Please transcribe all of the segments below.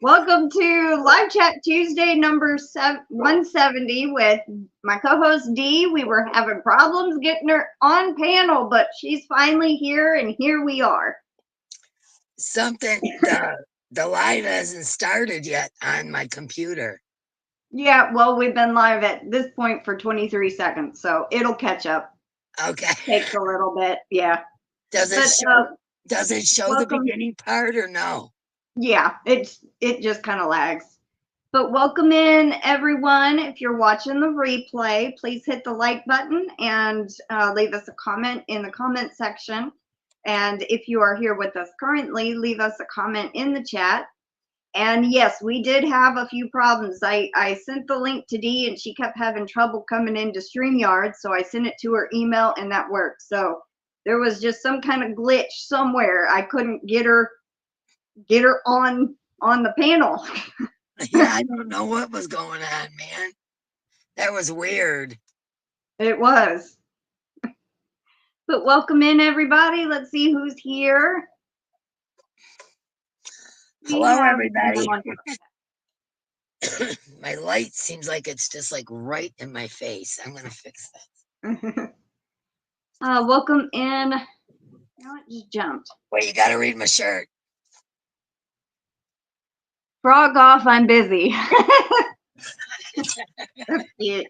Welcome to Live Chat Tuesday number 170 with my co-host Dee. We were having problems getting her on panel, but she's finally here, and here we are. The live hasn't started yet on my computer. Yeah, well, we've been live at this point for 23 seconds, so it'll catch up. Okay. Takes a little bit, yeah. Does it show the beginning part or no? Yeah, it just kind of lags. But welcome in, everyone. If you're watching the replay, please hit the like button and leave us a comment in the comment section. And if you are here with us currently, leave us a comment in the chat. And yes, we did have a few problems. I sent the link to Dee, and she kept having trouble coming into StreamYard, so I sent it to her email, and that worked. So there was just some kind of glitch somewhere. I couldn't get her on the panel. Yeah, I don't know what was going on, man. That was weird. It was. But welcome in, everybody. Let's see who's here. Hello, everybody. My light seems like it's just like right in my face. I'm going to fix that. Welcome in. Now it just jumped. Wait, you got to read my shirt. Frog off, I'm busy. That's it.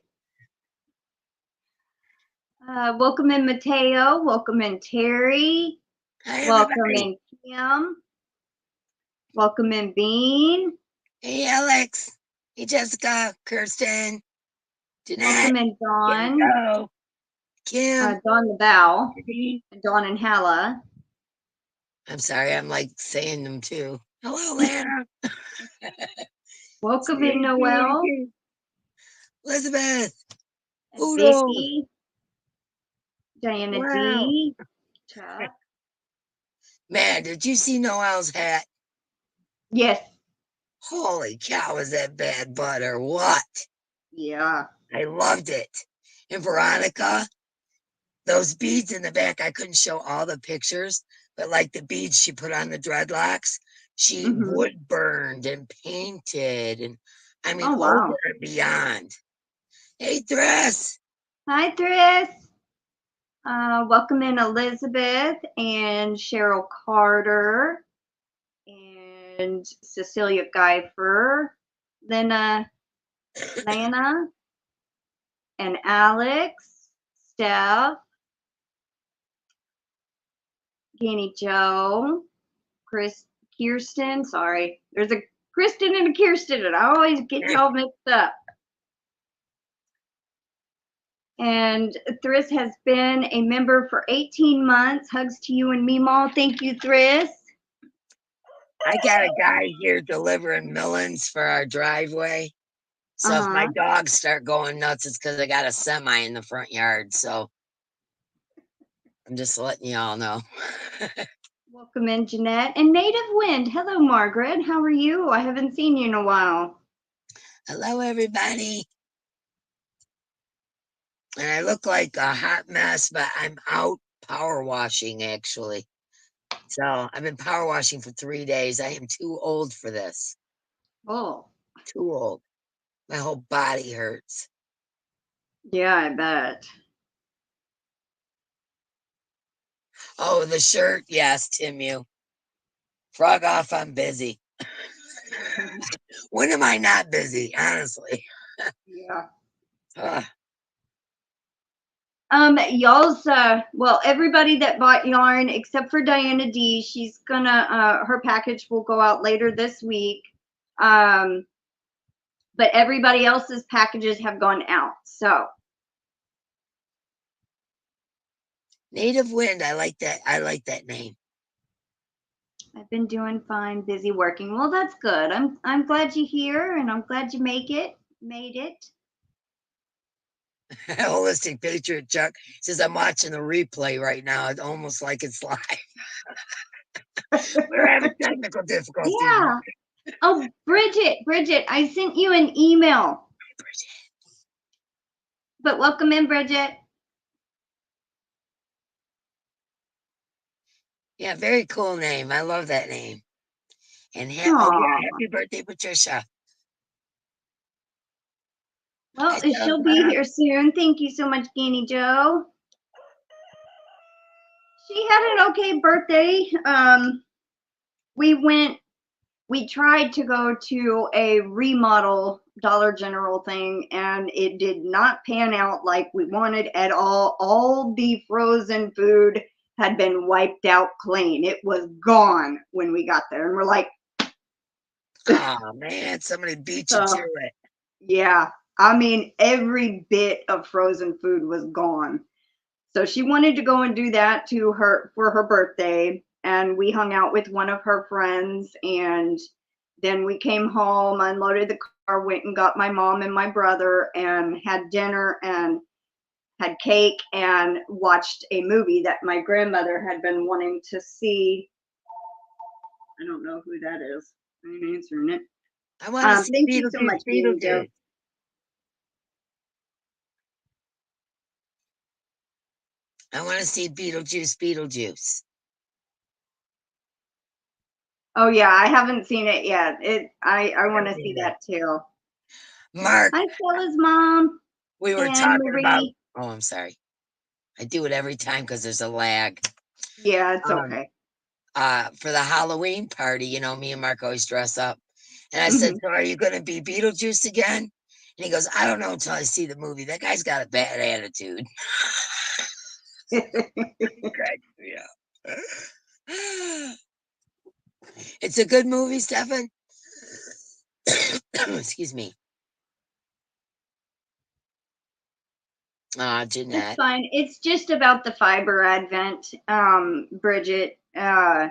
Welcome in, Mateo. Welcome in, Terry. Hi, welcome everybody. in, Kim. Welcome in, Bean. Hey, Alex. Hey, Jessica. Kirsten. Denyse. Welcome in, Dawn. Hello. Kim. Dawn the Bow. And Dawn and Hala. I'm sorry, I'm like saying them too. Hello, Lana. Welcome in, Noel. Elizabeth. Udo. Diana Wow. D. Chuck. Man, did you see Noel's hat? Yes. Holy cow, is that bad butter? What? Yeah. I loved it. And Veronica, those beads in the back, I couldn't show all the pictures, but like the beads she put on the dreadlocks, she wood burned and painted, and I mean, over and beyond. Hey, Thryss. Hi, Thryss. Welcome in, Elizabeth and Cheryl Carter and Cecilia Geifer, Lana and Alex, Steph, Ganni Joe, Kirsten. Sorry, there's a Kristen and a Kirsten, and I always get y'all mixed up. And Thryss has been a member for 18 months. Hugs to you and Meemaw. Thank you, Thryss. I got a guy here delivering melons for our driveway. So if my dogs start going nuts, it's because I got a semi in the front yard. So I'm just letting y'all know. Welcome in, Jeanette. And Native Wind. Hello, Margaret. How are you? I haven't seen you in a while. Hello, everybody. And I look like a hot mess, but I'm out power washing, actually. So I've been power washing for 3 days. I am too old for this. Oh. Too old. My whole body hurts. Yeah, I bet. Oh, the shirt. Yes, Timu. Frog off, I'm busy. When am I not busy, honestly? Yeah. Y'all's well, everybody that bought yarn except for Diana D, she's gonna her package will go out later this week. But everybody else's packages have gone out. So Native Wind, I like that. I like that name. I've been doing fine, busy working. Well, that's good. I'm glad you're here, and I'm glad you made it. Holistic Patriot Chuck says, I'm watching the replay right now. It's almost like it's live. We're having technical difficulties. Yeah. Oh, Bridget, I sent you an email. Bridget. But welcome in, Bridget. Yeah, very cool name. I love that name. And oh yeah, Aw. happy birthday, Patricia. Well, she'll be here soon. Thank you so much, Ganni Joe. She had an okay birthday. We tried to go to a remodel Dollar General thing, and it did not pan out like we wanted at all. All the frozen food had been wiped out clean. It was gone when we got there, and we're like, oh man, somebody beat you to it. Yeah, I mean, every bit of frozen food was gone. So she wanted to go and do that for her birthday, and we hung out with one of her friends, and then we came home, unloaded the car, went and got my mom and my brother, and had dinner and had cake and watched a movie that my grandmother had been wanting to see. I don't know who that is. I'm answering it. I want to see thank you so much, Beetlejuice. I want to see Beetlejuice. Oh yeah, I haven't seen it yet. I want to see that too. Mark. Hi, Stella's mom. We were talking about. Oh, I'm sorry. I do it every time because there's a lag. Yeah, it's okay. For the Halloween party, you know, me and Mark always dress up. And I said, so are you going to be Beetlejuice again? And he goes, I don't know until I see the movie. That guy's got a bad attitude. It's a good movie, Stefan. Excuse me. Jeanette. It's fine. It's just about the fiber advent, Bridget. So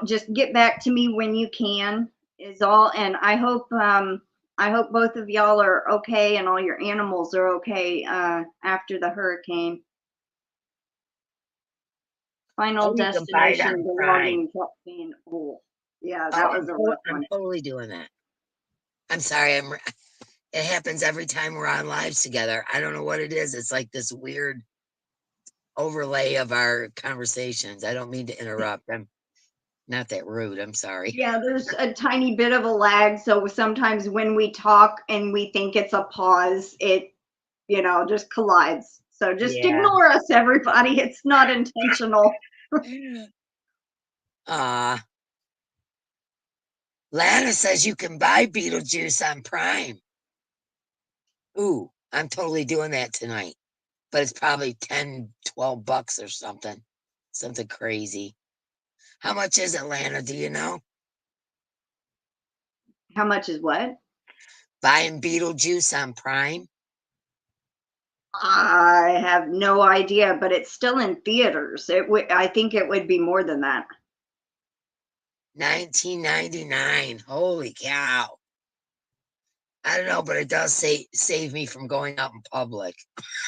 just get back to me when you can is all. And I hope both of y'all are okay and all your animals are okay after the hurricane. Final destination belonging kept being yeah, that was a rough one. I'm totally doing that. I'm sorry. It happens every time we're on lives together. I don't know what it is. It's like this weird overlay of our conversations. I don't mean to interrupt. I'm not that rude. I'm sorry. Yeah, there's a tiny bit of a lag. So sometimes when we talk and we think it's a pause, it, just collides. So just ignore us, everybody. It's not intentional. Lana says you can buy Beetlejuice on Prime. Ooh, I'm totally doing that tonight. But it's probably $10-12 or something. Something crazy. How much is it, Lana? Do you know? How much is what? Buying Beetlejuice on Prime? I have no idea, but it's still in theaters. I think it would be more than that. $19.99. Holy cow. I don't know, but it does save me from going out in public.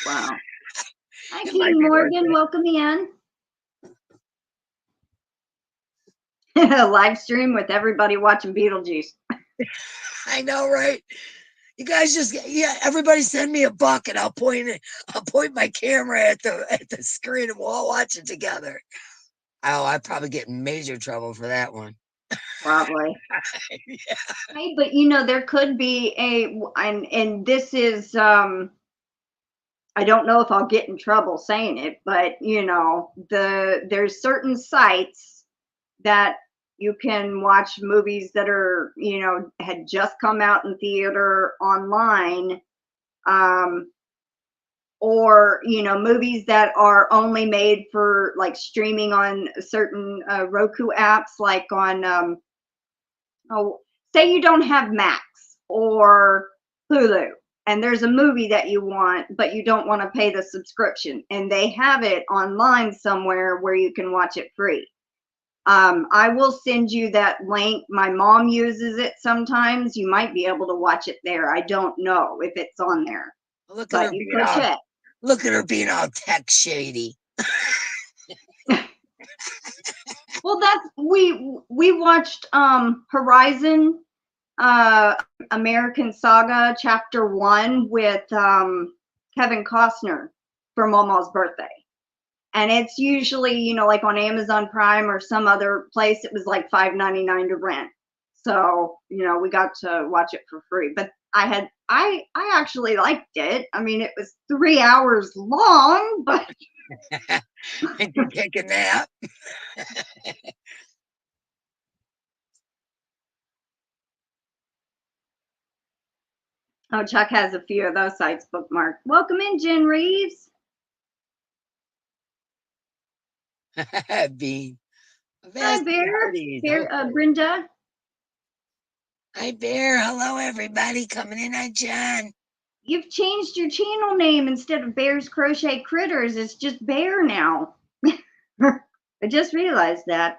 Wow. Hi, King Morgan. Welcome in. Live stream with everybody watching Beetlejuice. I know, right? You guys everybody send me $1 and I'll point my camera at the screen and we'll all watch it together. Oh, I'd probably get in major trouble for that one. Probably. Yeah. Hey, but there could be and this is I don't know if I'll get in trouble saying it, but there's certain sites that you can watch movies that are, had just come out in theater online, or, movies that are only made for like streaming on certain Roku apps, like on, say you don't have Max or Hulu, and there's a movie that you want, but you don't want to pay the subscription, and they have it online somewhere where you can watch it free. I will send you that link. My mom uses it sometimes. You might be able to watch it there. I don't know if it's on there. Look at her being all tech shady. Well, we watched Horizon American Saga Chapter 1 with Kevin Costner for Mama's birthday. And it's usually, you know, like on Amazon Prime or some other place, it was like $5.99 to rent. So, you know, we got to watch it for free. But I actually liked it. I mean, it was 3 hours long, but Did you take a nap? oh, Chuck has a few of those sites bookmarked. Welcome in, Jen Reeves. Bean. Hi, Bear. Bear, Brenda. Hi, Bear. Hello, everybody. Coming in on John. You've changed your channel name. Instead of Bear's Crochet Critters, it's just Bear now. I just realized that.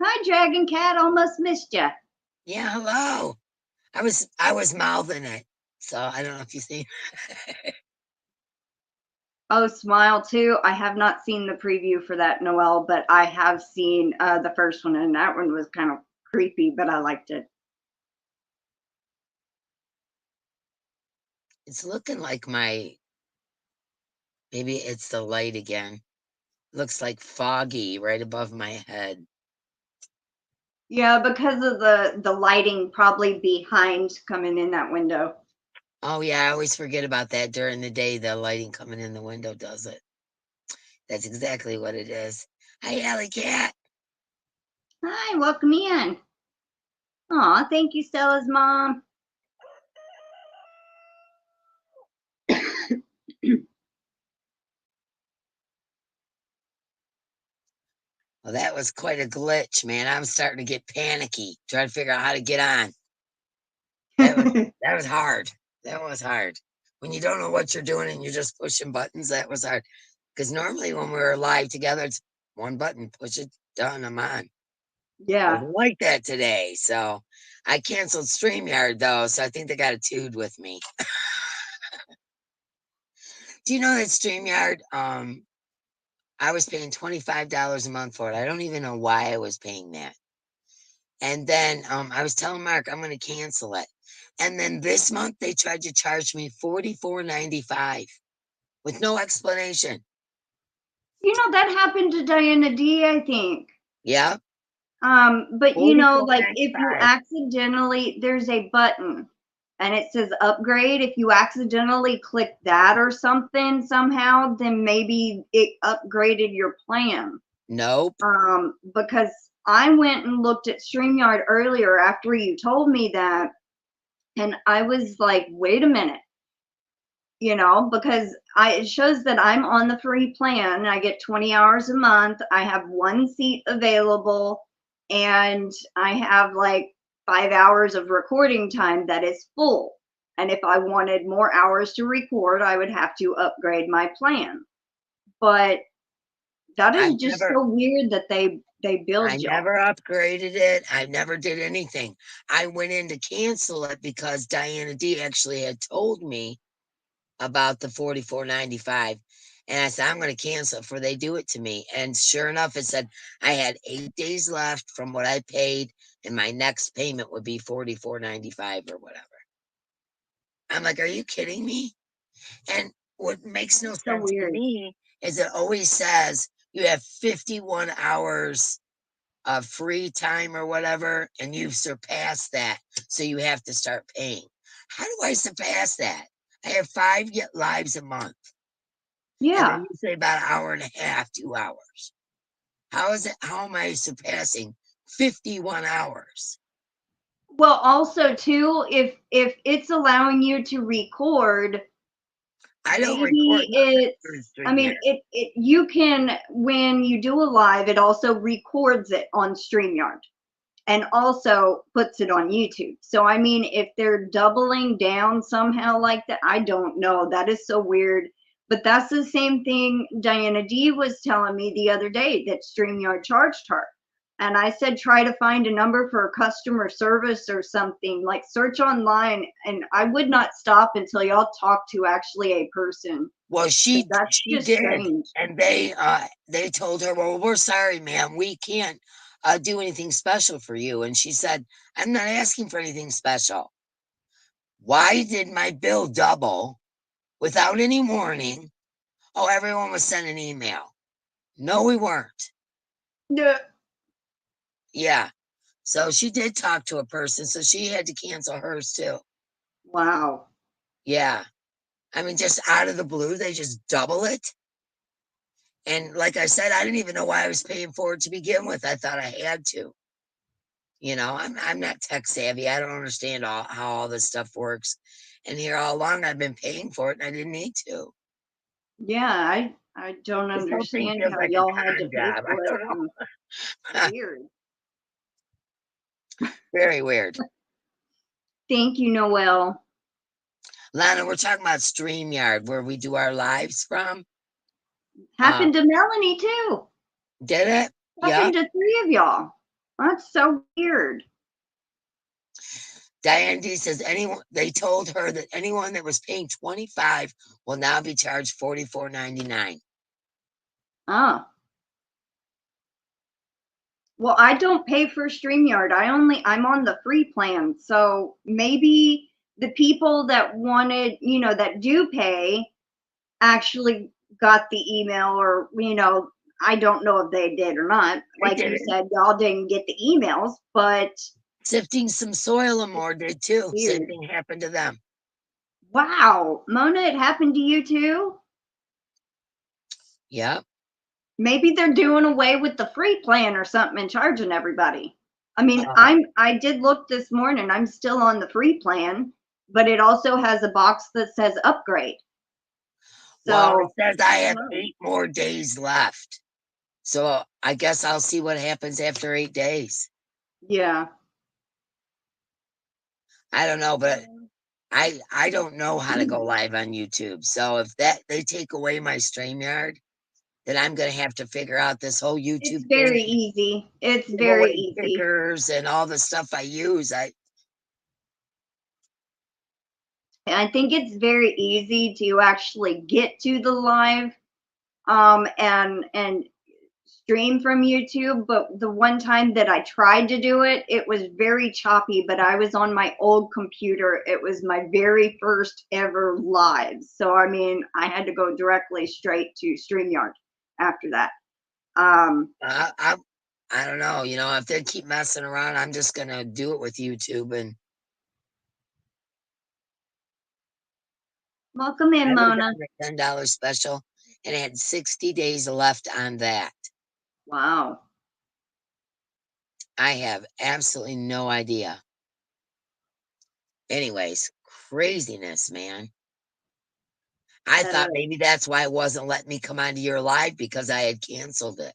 Hi, Dragon Cat. Almost missed you. Yeah, hello. I was mouthing it, so I don't know if you see. Oh, Smile too. I have not seen the preview for that, Noelle, but I have seen the first one, and that one was kind of creepy, but I liked it. It's looking like maybe it's the light again. Looks like foggy right above my head. Yeah, because of the lighting probably behind coming in that window. Oh yeah, I always forget about that during the day. The lighting coming in the window does it. That's exactly what it is. Hi, Alley Cat. Hi, welcome in. Aw, thank you, Stella's mom. Well, that was quite a glitch, man. I'm starting to get panicky, trying to figure out how to get on. That was hard. That was hard. When you don't know what you're doing and you're just pushing buttons, that was hard. Because normally when we're live together, it's one button, push it, done, I'm on. Yeah. Wasn't like that today. So I canceled StreamYard though, so I think they got a tood with me. Do you know that StreamYard, I was paying $25 a month for it. I don't even know why I was paying that. And then I was telling Mark I'm going to cancel it. And then this month they tried to charge me $44.95 with no explanation. You know, that happened to DenySe, I think. Yeah. But you know, like if you $44.95. accidentally, there's a button and it says upgrade. If you accidentally click that or something somehow, then maybe it upgraded your plan. Nope. Because I went and looked at StreamYard earlier after you told me that, and I was like, wait a minute, you know, because it shows that I'm on the free plan. I get 20 hours a month. I have one seat available, and I have like 5 hours of recording time that is full. And if I wanted more hours to record, I would have to upgrade my plan. But that is just so weird that they build I you. never upgraded it. I never did anything. I went in to cancel it because DenySe actually had told me about the $44.95. And I said, I'm going to cancel it before they do it to me. And sure enough, it said I had 8 days left from what I paid, and my next payment would be $44.95 or whatever. I'm like, are you kidding me? And what makes no sense to me is it always says you have 51 hours of free time or whatever, and you've surpassed that. So you have to start paying. How do I surpass that? I have 5 lives a month. Yeah. And then you say about an hour and a half, 2 hours. How am I surpassing 51 hours? Well, also too, if it's allowing you to record, I don't maybe it's, I mean, it you can, when you do a live, it also records it on StreamYard and also puts it on YouTube. So I mean, if they're doubling down somehow like that, I don't know. That is so weird. But that's the same thing DenySe was telling me the other day, that StreamYard charged her. And I said, try to find a number for customer service or something, like search online. And I would not stop until y'all talk to actually a person. Well, she did, strange. and they told her, well, we're sorry, ma'am, we can't do anything special for you. And she said, I'm not asking for anything special. Why did my bill double without any warning. Oh, everyone was sent an email. No, we weren't. Yeah. Yeah. So she did talk to a person, so she had to cancel hers too. Wow. Yeah. I mean, just out of the blue, they just double it. And like I said, I didn't even know why I was paying for it to begin with. I thought I had to. You know, I'm not tech savvy. I don't understand how all this stuff works. And here all along, I've been paying for it, and I didn't need to. Yeah, I don't This whole thing understand feels how like a y'all had to con pay job. I for it. don't know. Weird. Very weird. Thank you, Noelle. Lana, we're talking about StreamYard, where we do our lives from. Happened to Melanie too. Did it? Happened Yeah. to 3 of y'all. That's so weird. Diane D says they told her that anyone that was paying $25 will now be charged $44.99. Oh. Well, I don't pay for StreamYard. I'm on the free plan. So maybe the people that wanted, that do pay actually got the email, or, I don't know if they did or not. Like you said, y'all didn't get the emails, but Sifting Some Soil and more did too. weird. Same thing happened to them. Wow. Mona, it happened to you too? Yep. Maybe they're doing away with the free plan or something and charging everybody. I mean, I did look this morning. I'm still on the free plan, but it also has a box that says upgrade. So well, it says I have 8 more days left. So I guess I'll see what happens after 8 days. Yeah. I don't know, but I don't know how to go live on YouTube. So if they take away my StreamYard, then I'm gonna have to figure out this whole YouTube It's very easy. It's very easy. Stickers and all the stuff I use. I think it's very easy to actually get to the live and stream from YouTube, but the one time that I tried to do it, it was very choppy, but I was on my old computer. It was my very first ever live. So, I mean, I had to go directly straight to StreamYard after that. I don't know. If they keep messing around, I'm just going to do it with YouTube. And welcome in, Mona. $10 special, and I had 60 days left on that. Wow. I have absolutely no idea. Anyways, craziness, man. I thought maybe that's why it wasn't letting me come onto your live, because I had canceled it.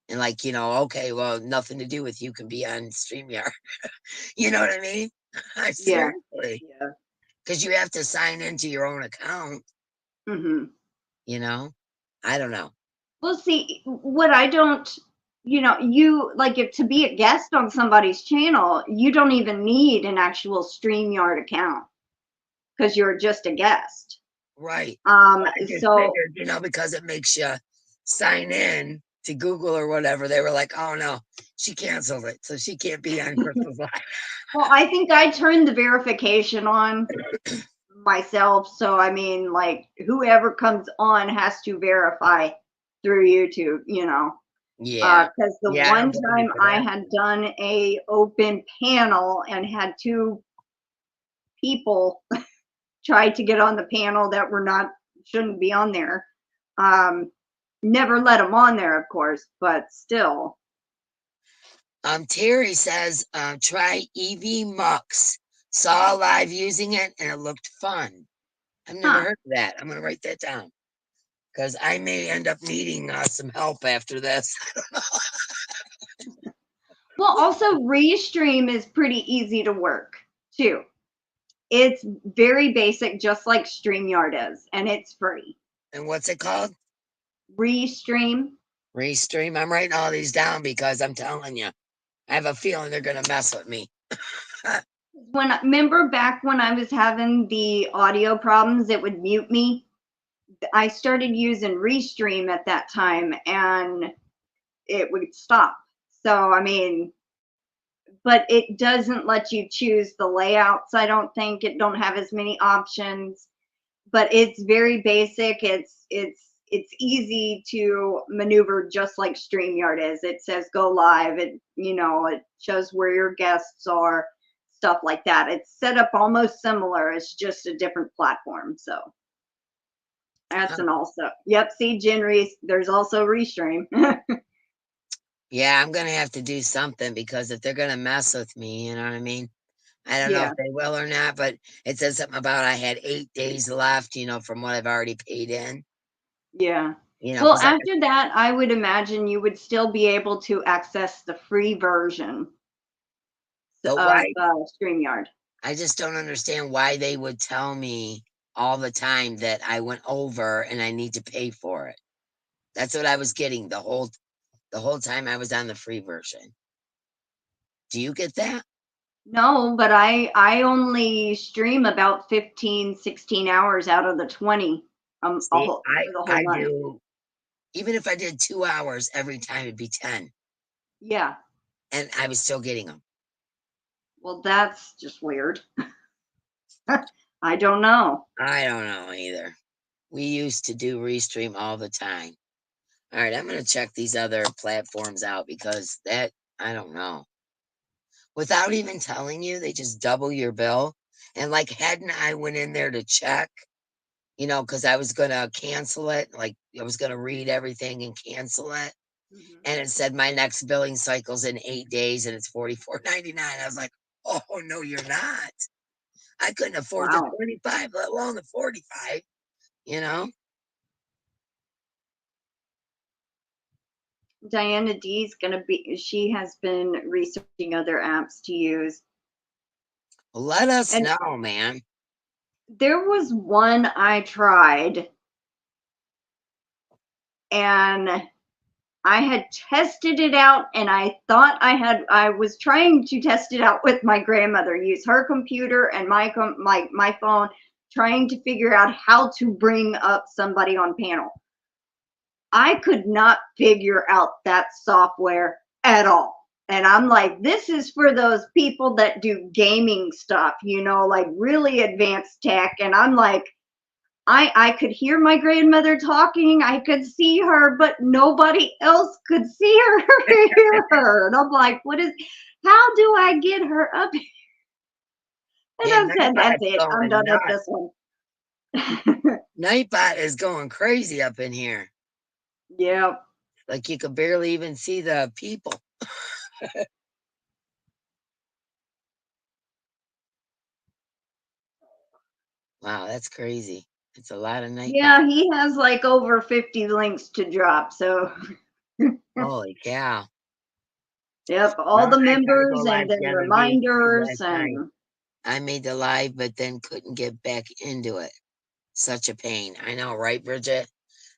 And okay, well, nothing to do with you can be on StreamYard. You know what I mean? Seriously. Yeah. Because you have to sign into your own account. Mm-hmm. I don't know. Well, see, what I don't, if to be a guest on somebody's channel, you don't even need an actual StreamYard account because you're just a guest. Right. So figured, because it makes you sign in to Google or whatever, they were like, oh no, she canceled it, so she can't be on Crystal's Live. Well, I think I turned the verification on myself. So, I mean, whoever comes on has to verify through YouTube, Yeah. Because the one time I had done a open panel and had 2 people try to get on the panel that shouldn't be on there. Never let them on there, of course, but still. Terry says, try Eveie Mux. Saw live using it and it looked fun. I've never heard of that. I'm going to write that down because I may end up needing some help after this. I don't know. Well, also Restream is pretty easy to work too. It's very basic, just like StreamYard is, and it's free. And what's it called? Restream. Restream. I'm writing all these down because I'm telling you, I have a feeling they're going to mess with me. Remember back when I was having the audio problems, it would mute me. I started using Restream at that time and it would stop. So, I mean, but it doesn't let you choose the layouts. I don't think it don't have as many options. but it's very basic. It's easy to maneuver, just like StreamYard is. It says go live. It it shows where your guests are, stuff like that. It's set up almost similar. It's just a different platform. So that's an also. Yep. See, Jen there's also Restream. Yeah, I'm gonna have to do something because if they're gonna mess with me, you know what I mean? I don't know Yeah. if they will or not, but it says something about I had 8 days left, from what I've already paid in. Yeah. Well, Because after that, I would imagine you would still be able to access the free version but of why? StreamYard. I just don't understand why they would tell me all the time that I went over and I need to pay for it. That's what I was getting the whole time I was on the free version. Do you get that? No, but I only stream about 15, 16 hours out of the 20 See, for the whole I month. do. Even if I did 2 hours every time, it'd be 10, Yeah. and I was still getting them. Well, that's just weird. I don't know. I don't know either. We used to do Restream all the time. All right, I'm gonna check these other platforms out because I don't know. Without even telling you, they just double your bill. And like hadn't I went in there to check, because I was gonna cancel it, like I was gonna read everything and cancel it. And it said my next billing cycle's in 8 days and it's $44.99. I was like, oh no, you're not. I couldn't afford the Wow. 25, let alone the 45, you know? Diana D's she has been researching other apps to use. Let us And know, man. there was one I tried, and I had tested it out, and I thought I was trying to test it out with my grandmother, use her computer and my phone, trying to figure out how to bring up somebody on panel. I could not figure out that software at all. And I'm like, this is for those people that do gaming stuff, like really advanced tech. And I'm like, I could hear my grandmother talking. I could see her, but nobody else could see her or hear her. And I'm like, how do I get her up? And Yeah, I said, that's Nightbot's it. I'm going done with nuts. this one. Nightbot is going crazy up in here. Yeah. Like you could barely even see the people. Wow, that's crazy. It's a lot of Nightbot. Yeah, he has like over 50 links to drop. So Holy cow. yep, all Well, the I gotta members go and live then Genevieve reminders last night. and I made the live, but then couldn't get back into it. Such a pain. I know, right, Bridget?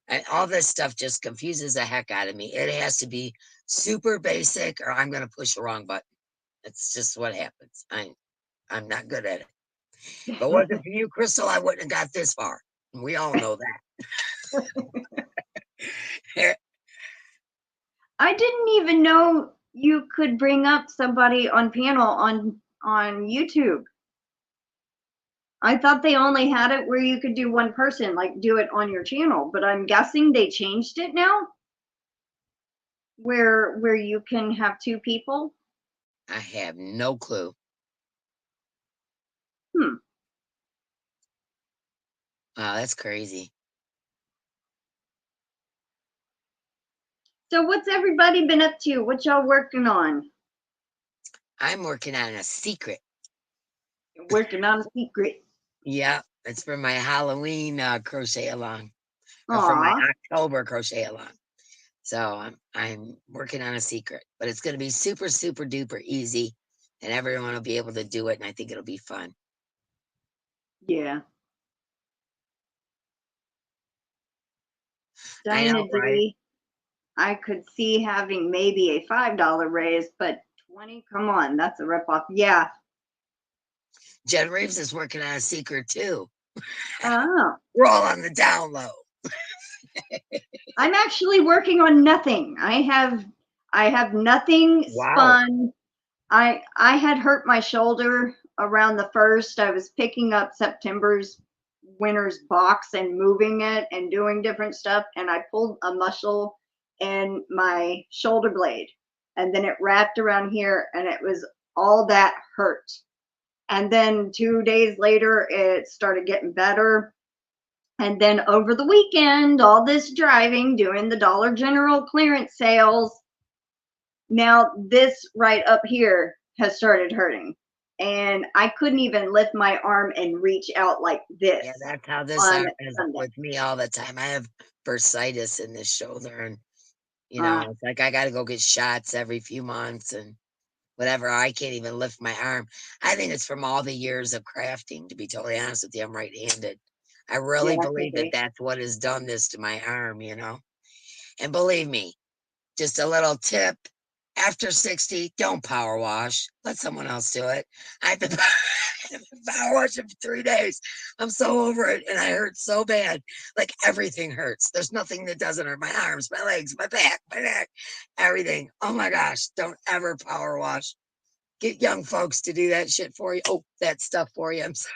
And all this stuff just confuses the heck out of me. It has to be super basic or I'm gonna push the wrong button. It's just what happens. I'm not good at it. If it wasn't for you, Crystal, I wouldn't have got this far. We all know that. I didn't even know you could bring up somebody on panel on YouTube. I thought they only had it where you could do one person, like do it on your channel, but I'm guessing they changed it now where you can have two people. I have no clue. Wow, That's crazy. So what's everybody been up to? What y'all working on? I'm working on a secret. You're working on a secret. Yeah, it's for my Halloween crochet along, or for my Aw. October crochet along. So I'm working on a secret, but it's going to be super, super duper easy, and everyone will be able to do it, and I think it'll be fun. Yeah. I know, right? I could see having maybe a $5 raise, but 20, come on, that's a ripoff. Yeah. Jen Reeves is working on a secret too. Oh. We're all on the down low. I'm actually working on nothing. I have nothing spun. I had hurt my shoulder around the 1st. I was picking up September's winter's box and moving it and doing different stuff. And I pulled a muscle in my shoulder blade, and then it wrapped around here, and it was all that hurt. And then 2 days later, it started getting better. And then over the weekend, all this driving, doing the Dollar General clearance sales, now this right up here has started hurting. And I couldn't even lift my arm and reach out like this. Yeah, that's how this on is Sunday. with me all the time. I have bursitis in this shoulder, and you know, it's like I got to go get shots every few months and whatever. I can't even lift my arm. I think it's from all the years of crafting, to be totally honest with you. I'm right-handed. I really Yeah, that could believe that be. that's what has done this to my arm, you know. And believe me, just a little tip. After 60, don't power wash. Let someone else do it. I've been power washing for 3 days. I'm so over it, and I hurt so bad. Like everything hurts. There's nothing that doesn't hurt. My arms, my legs, my back, my neck, everything. Oh my gosh, don't ever power wash. Get young folks to do that shit for you. Oh, that stuff for you. I'm sorry.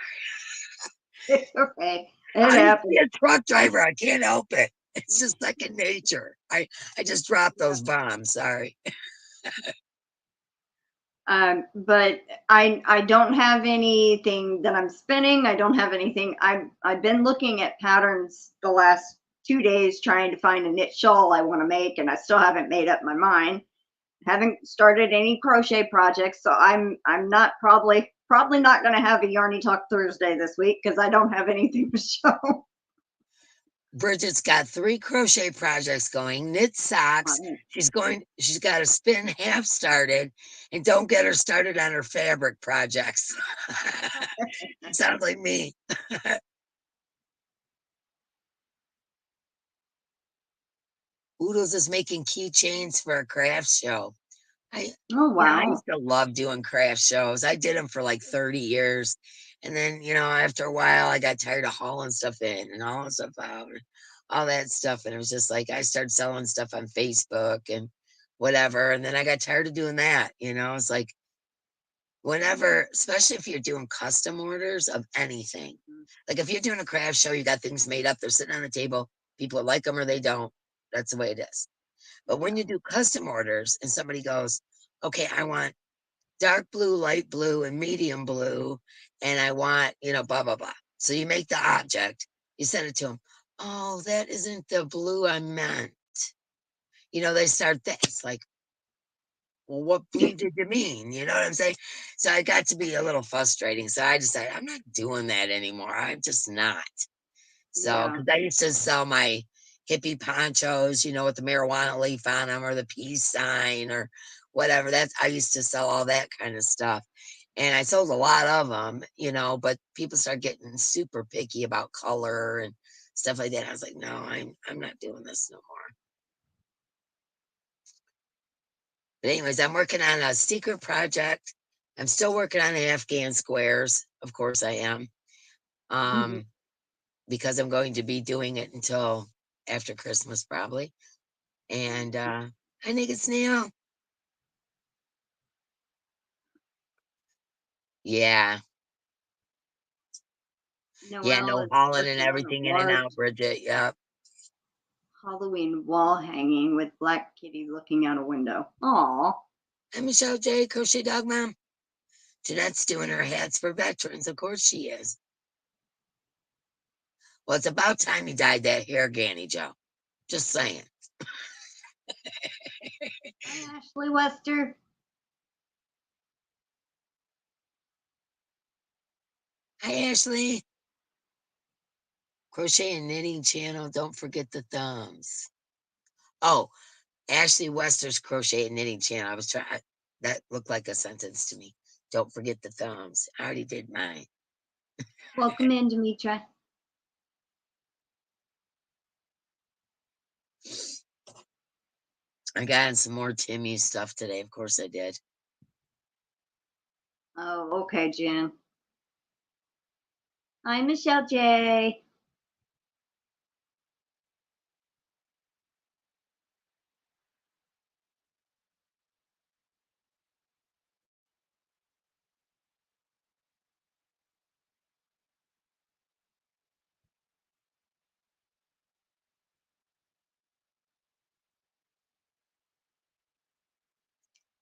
It's okay. It I used to happens. be a truck driver. I can't help it. It's just second nature. I just dropped those bombs. Sorry. But I don't have anything that I'm spinning. I don't have anything. I've been looking at patterns the last 2 days trying to find a knit shawl I want to make, and I still haven't made up my mind. Haven't started any crochet projects, so I'm not probably not going to have a Yarny Talk Thursday this week because I don't have anything to show. Bridget's got 3 crochet projects going, knit socks. She's got a spin half started, and don't get her started on her fabric projects. Sounds like me. Oodles is making keychains for a craft show. Oh I wow. used to love doing craft shows. I did them for like 30 years. And then, after a while, I got tired of hauling stuff in and hauling stuff out, and all that stuff. And it was just like I started selling stuff on Facebook and whatever. And then I got tired of doing that. It's like whenever, especially if you're doing custom orders of anything, like if you're doing a craft show, you got things made up, they're sitting on the table, people like them or they don't. That's the way it is. But when you do custom orders and somebody goes, okay, I want dark blue, light blue, and medium blue, and I want, blah, blah, blah. So you make the object, you send it to them. Oh, that isn't the blue I meant. They start that. It's like, well, what blue did you mean? You know what I'm saying? So I got to be a little frustrating. So I decided I'm not doing that anymore. I'm just not. So, because I used to sell my hippie ponchos, with the marijuana leaf on them or the peace sign or whatever. I used to sell all that kind of stuff. And I sold a lot of them, but people start getting super picky about color and stuff like that. I was like, no, I'm not doing this no more. But anyways, I'm working on a secret project. I'm still working on the Afghan squares. Of course I am. Because I'm going to be doing it until after Christmas probably. And I think it's new. Yeah. Yeah, Noelle no is hauling and working on everything a in and large out, Bridget. Yep. Halloween wall hanging with Black Kitty looking out a window. Aw. I'm Michelle J, Crochet Dog Mom. Jeanette's doing her hats for veterans. Of course she is. Well, it's about time you dyed that hair, Ganni Joe. Just saying. Hi, Ashley Wester. Hi, Ashley. Crochet and knitting channel. Don't forget the thumbs. Oh, Ashley Wester's crochet and knitting channel. I was trying. That looked like a sentence to me. Don't forget the thumbs. I already did mine. Welcome in, Demetra. I got some more Timmy stuff today. Of course I did. Oh, okay, Jen. Hi, Michelle J.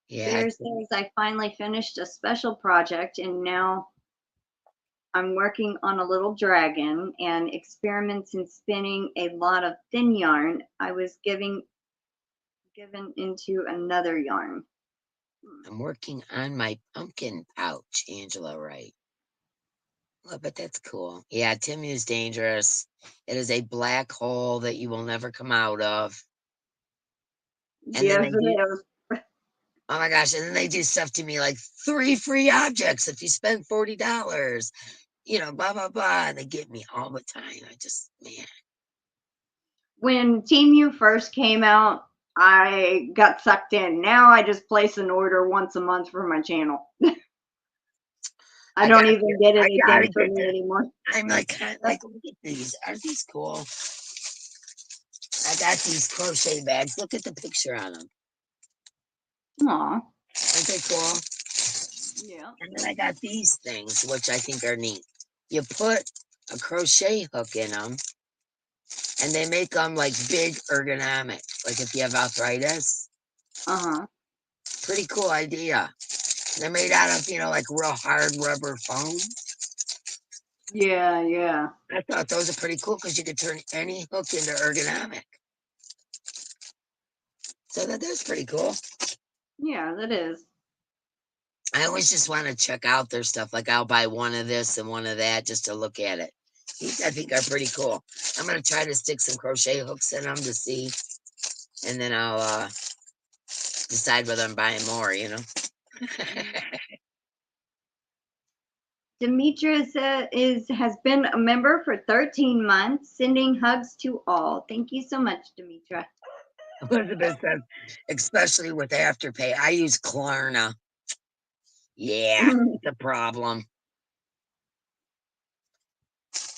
Yeah. Bear says I finally finished a special project and now I'm working on a little dragon and experiments in spinning a lot of thin yarn. I was given into another yarn. I'm working on my pumpkin pouch, Angela, right? Oh, but that's cool. Yeah, Timmy is dangerous. It is a black hole that you will never come out of. And then Yes, they it do, is. oh my gosh, and then they do stuff to me like 3 free objects if you spend $40, you know, blah, blah, blah. And they get me all the time. I just, man. When Team U first came out, I got sucked in. Now I just place an order once a month for my channel. I don't even get I gotta anything from get me there. anymore. I'm like, look at these. Aren't these cool? I got these crochet bags. Look at the picture on them. Aw. Aren't they cool? Yeah. And then I got these things, which I think are neat. You put a crochet hook in them, and they make them like big ergonomic. Like if you have arthritis. Uh-huh. Pretty cool idea. They're made out of, you know, like real hard rubber foam. Yeah, yeah. I thought those are pretty cool because you could turn any hook into ergonomic. So that's pretty cool. Yeah, that is. I always just want to check out their stuff. Like I'll buy one of this and one of that just to look at it. These I think are pretty cool. I'm gonna try to stick some crochet hooks in them to see, and then I'll decide whether I'm buying more. You know. Demetrius has been a member for 13 months, sending hugs to all. Thank you so much, Demetra. Elizabeth says, especially with Afterpay, I use Klarna. Yeah, it's a problem.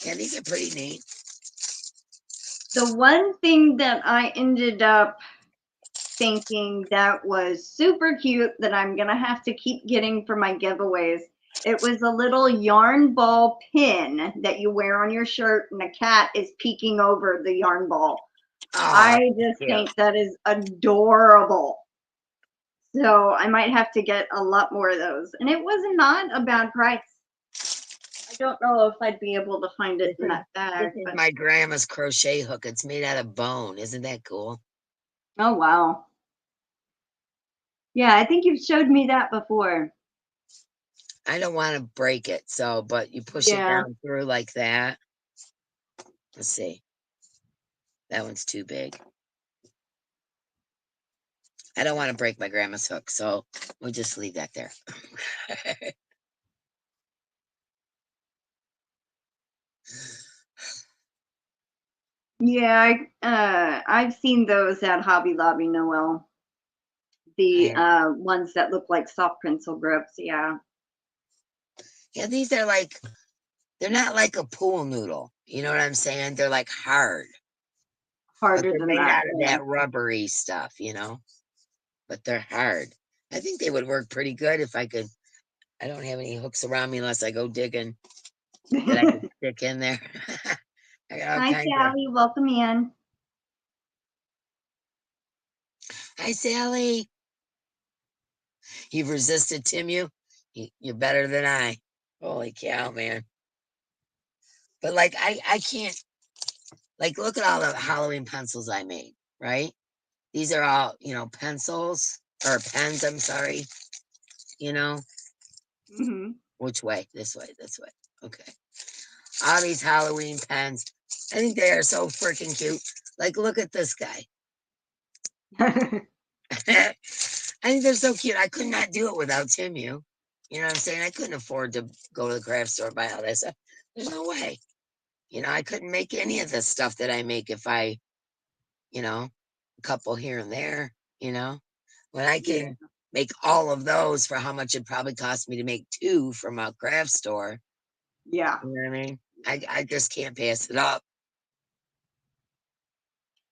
Yeah, these are pretty neat. The one thing that I ended up thinking that was super cute that I'm going to have to keep getting for my giveaways, it was a little yarn ball pin that you wear on your shirt and a cat is peeking over the yarn ball. Oh, I just think that is adorable. So I might have to get a lot more of those. And it was not a bad price. I don't know if I'd be able to find it in that bag. This is my grandma's crochet hook. It's made out of bone. Isn't that cool? Oh, wow. Yeah, I think you've showed me that before. I don't want to break it, so, but you push it down through like that. Let's see. That one's too big. I don't want to break my grandma's hook, so we'll just leave that there. Yeah, I've seen those at Hobby Lobby, Noel. The ones that look like soft pencil grips, yeah. Yeah, these are like, they're not like a pool noodle. You know what I'm saying? They're like hard. Harder But they're than made that. out of that rubbery stuff, you know? But they're hard. I think they would work pretty good if I could. I don't have any hooks around me unless I go digging that I could stick in there. I got all Hi, kinds Sally. Welcome in. Hi, Sally. You've resisted Timu. You're better than I. Holy cow, man. But like, I can't, like, look at all the Halloween pencils I made, right? These are all, you know, pencils or pens, I'm sorry, you know, which way? This way, this way. Okay. All these Halloween pens. I think they are so freaking cute. Like, look at this guy. I think they're so cute. I could not do it without Timu. You know what I'm saying? I couldn't afford to go to the craft store, buy all that stuff. There's no way. You know, I couldn't make any of the stuff that I make if I, you know, a couple here and there, you know, when I can make all of those for how much it probably cost me to make 2 from a craft store. Yeah. You know what I mean? I just can't pass it up.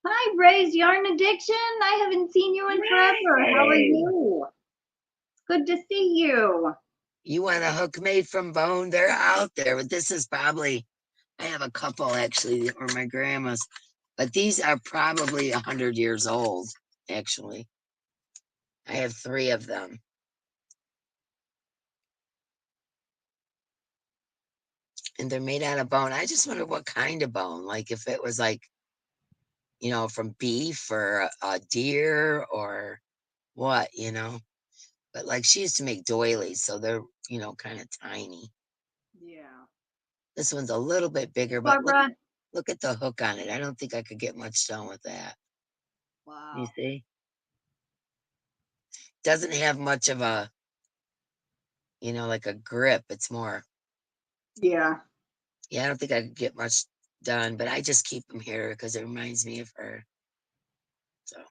Hi, Ray's Yarn Addiction. I haven't seen you in forever. How are you? Good to see you. You want a hook made from bone? They're out there, but this is probably, I have a couple actually, or my grandma's, but these are probably 100 years old, actually. I have 3 of them. And they're made out of bone. I just wonder what kind of bone. Like if it was like, you know, from beef or a deer or what, you know. But like she used to make doilies, so they're, you know, kind of tiny. Yeah. This one's a little bit bigger, but Barbara. look at the hook on it. I don't think I could get much done with that. You Wow. see? Doesn't have much of a, you know, like a grip. It's more, Yeah. yeah, I don't think I could get much done, but I just keep them here because it reminds me of her. So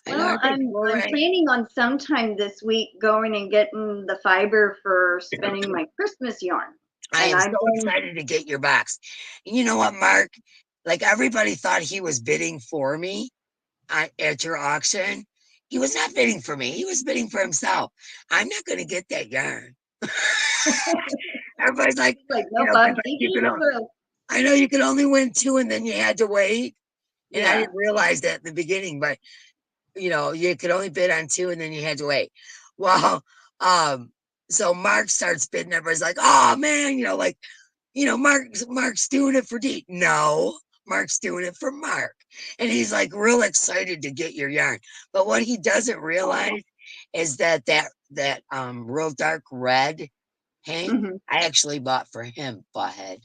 I know, Well, aren't they I'm boring? planning on sometime this week going and getting the fiber for spinning my Christmas yarn. I And am I've so been excited to get your box. And you know what, Mark? Like everybody thought he was bidding for me at your auction. He was not bidding for me. He was bidding for himself. I'm not going to get that yarn. Everybody's like, like, you nope, know, 'cause I'm like taking it through. I know you could only win 2 and then you had to wait. And I Yeah. didn't realize that in the beginning, but you know, you could only bid on 2 and then you had to wait. Well, um, so Mark starts bidding, everybody's like, oh man, you know, like, you know, Mark's doing it for Dee. No, Mark's doing it for Mark. And he's like real excited to get your yarn. But what he doesn't realize is that real dark red hank Mm-hmm. I actually bought for him, butthead.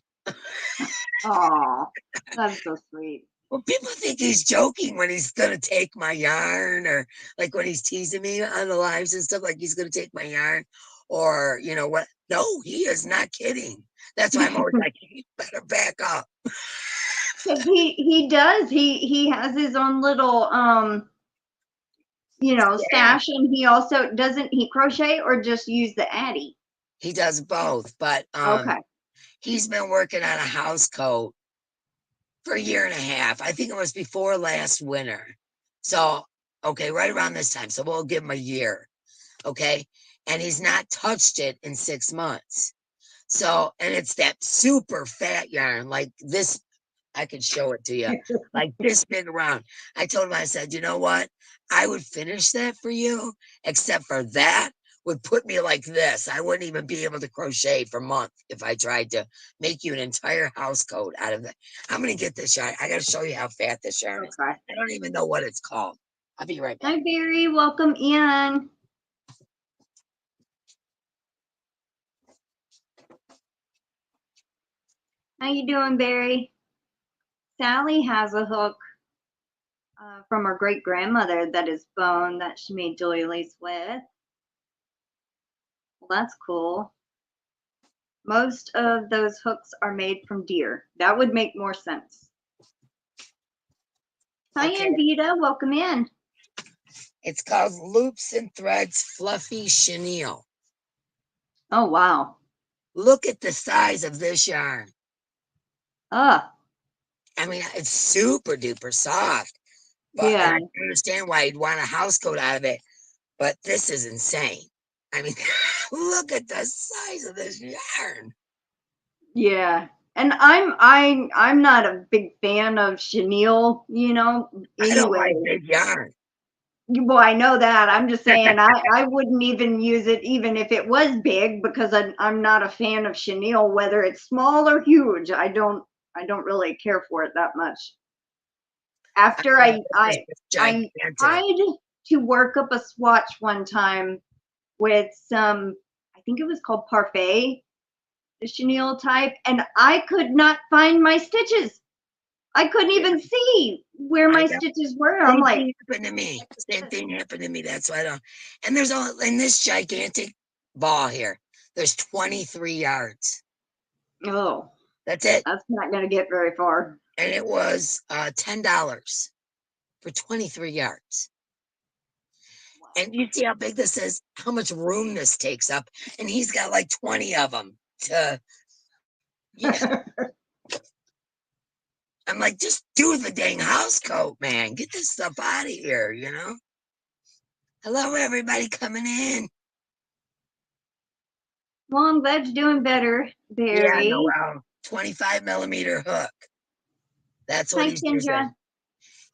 Oh, that's so sweet. Well, people think he's joking when he's gonna take my yarn, or like when he's teasing me on the lives and stuff, like he's gonna take my yarn, or you know what? No, he is not kidding. That's why I'm always like, you better back up. Because he does. He has his own little Yeah, stash, and he also doesn't he crochet or just use the Addy? he does both, but Okay. he's been working on a house coat for a year and a half. I think it was before last winter. So okay, right around this time. So we'll give him a year. Okay. And he's not touched it in 6 months. So, and it's that super fat yarn, like this. I could show it to you, like this big around. I told him, I said, you know what? I would finish that for you, except for that would put me like this. I wouldn't even be able to crochet for months if I tried to make you an entire house coat out of that. I'm going to get this yarn. I got to show you how fat this yarn is. Okay. I don't even know what it's called. I'll be right back. Hi, Barry. Welcome in. How you doing, Barry? Sally has a hook from her great grandmother that is bone that she made doilies with. Well, that's cool. Most of those hooks are made from deer. That would make more sense. Hi, Okay. Anvita. Welcome in. It's called Loops and Threads Fluffy Chenille. Oh, wow. Look at the size of this yarn. Ah, I mean, it's super duper soft, but and yeah. I can understand why you'd want a house coat out of it, but this is insane. I mean, look at the size of this yarn. Yeah. And I'm not a big fan of chenille, I don't anyway. like big yarn. Well, I know that. I'm just saying I wouldn't even use it even if it was big because I'm not a fan of chenille, whether it's small or huge. I don't really care for it that much. I After mean, I this I is I gigantic. tried to work up a swatch one time with some, I think it was called Parfait, the chenille type, and I could not find my stitches. I couldn't even see where I my know. stitches were. I'm Same like, thing happened to me. Same thing happened to me. That's why I don't. And there's all in this gigantic ball here. There's 23 yards. oh, That's it. that's not going to get very far. And it was $10 for 23 yards. And you see how big this is, how much room this takes up. And he's got like 20 of them to, yeah. I'm like, just do the dang house coat, man. Get this stuff out of here, you know? Hello, everybody coming in. Well, I'm glad you're doing better, Barry. Yeah, Noel. 25mm hook. That's what Hi, he's Kendra. using.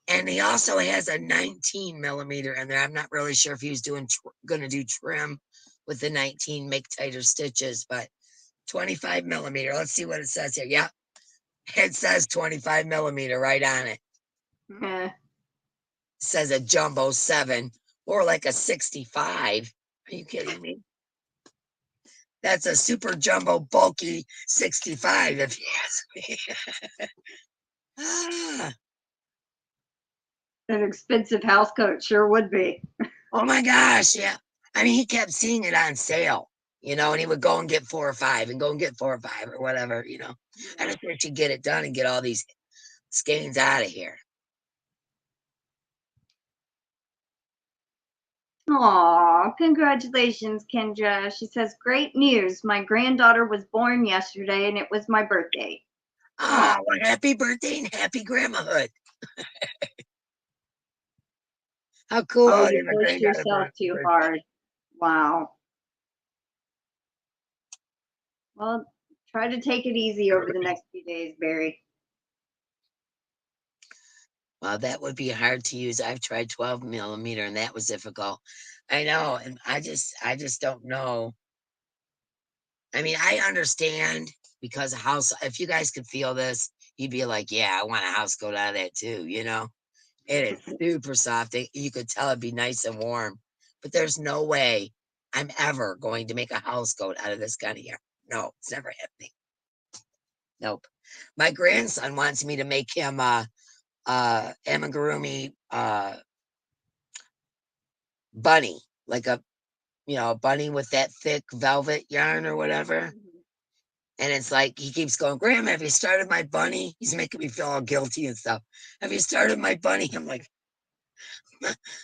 And he also has a 19mm in there. I'm not really sure if he was going to do trim with the 19, make tighter stitches, but 25mm. Let's see what it says here. Yeah, it says 25mm right on it. It says a jumbo 7 or like a 65. Are you kidding me? That's a super jumbo bulky 65, if you ask me. An expensive house coat sure would be. Oh my gosh, yeah. I mean, he kept seeing it on sale, and he would go and get 4 or 5 and go and get 4 or 5 or whatever, I just wish he'd get it done and get all these skeins out of here. Aw, congratulations, Kendra. She says, great news. My granddaughter was born yesterday and it was my birthday. Oh, well, happy birthday and happy grandmahood. How cool. Oh, you pushed yourself too hard. Wow. Well, try to take it easy over the next few days, Barry. Well, that would be hard to use. I've tried 12mm and that was difficult. I know. And I just don't know. I mean, I understand because if you guys could feel this, you'd be like, yeah, I want a house coat out of that too, It is super soft. You could tell it'd be nice and warm, but there's no way I'm ever going to make a house coat out of this kind of yarn. No, it's never happening. Nope. My grandson wants me to make him amigurumi bunny, like a bunny with that thick velvet yarn or whatever. And it's like he keeps going, Grandma, have you started my bunny? He's making me feel all guilty and stuff. Have you started my bunny? I'm like,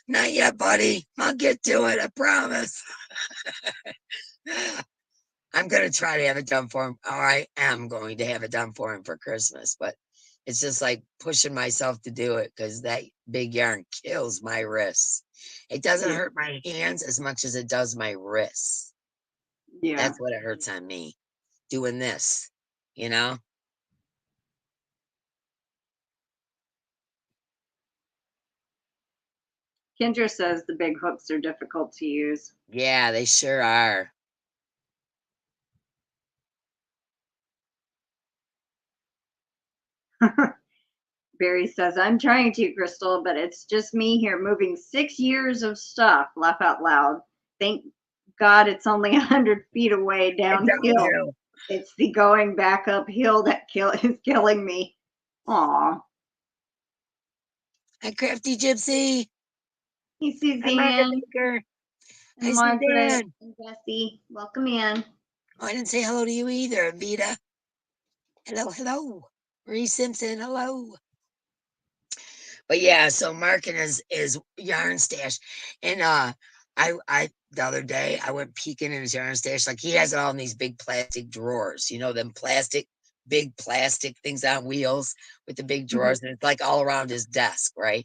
not yet, buddy. I'll get to it. I promise. I'm going to try to have it done for him. Or I am going to have it done for him for Christmas. But it's just like pushing myself to do it because that big yarn kills my wrists. It doesn't hurt my hands as much as it does my wrists. Yeah. That's what it hurts on me doing this, Kendra says the big hooks are difficult to use. Yeah, they sure are. Barry says, I'm trying to, Crystal, but it's just me here moving 6 years of stuff. Laugh out loud. Thank God it's only 100 feet away downhill. It's the going back uphill that is killing me. Aw. Hi, Crafty Gypsy. Hey, Suzanne. Hi, Margaret and Jessie. Welcome in. Oh, I didn't say hello to you either, Vita. Hello, hello. Marie Simpson, hello. But yeah, so Mark and his yarn stash. And I the other day I went peeking in his yarn stash. Like he has it all in these big plastic drawers, them big plastic things on wheels with the big drawers, and it's like all around his desk, right?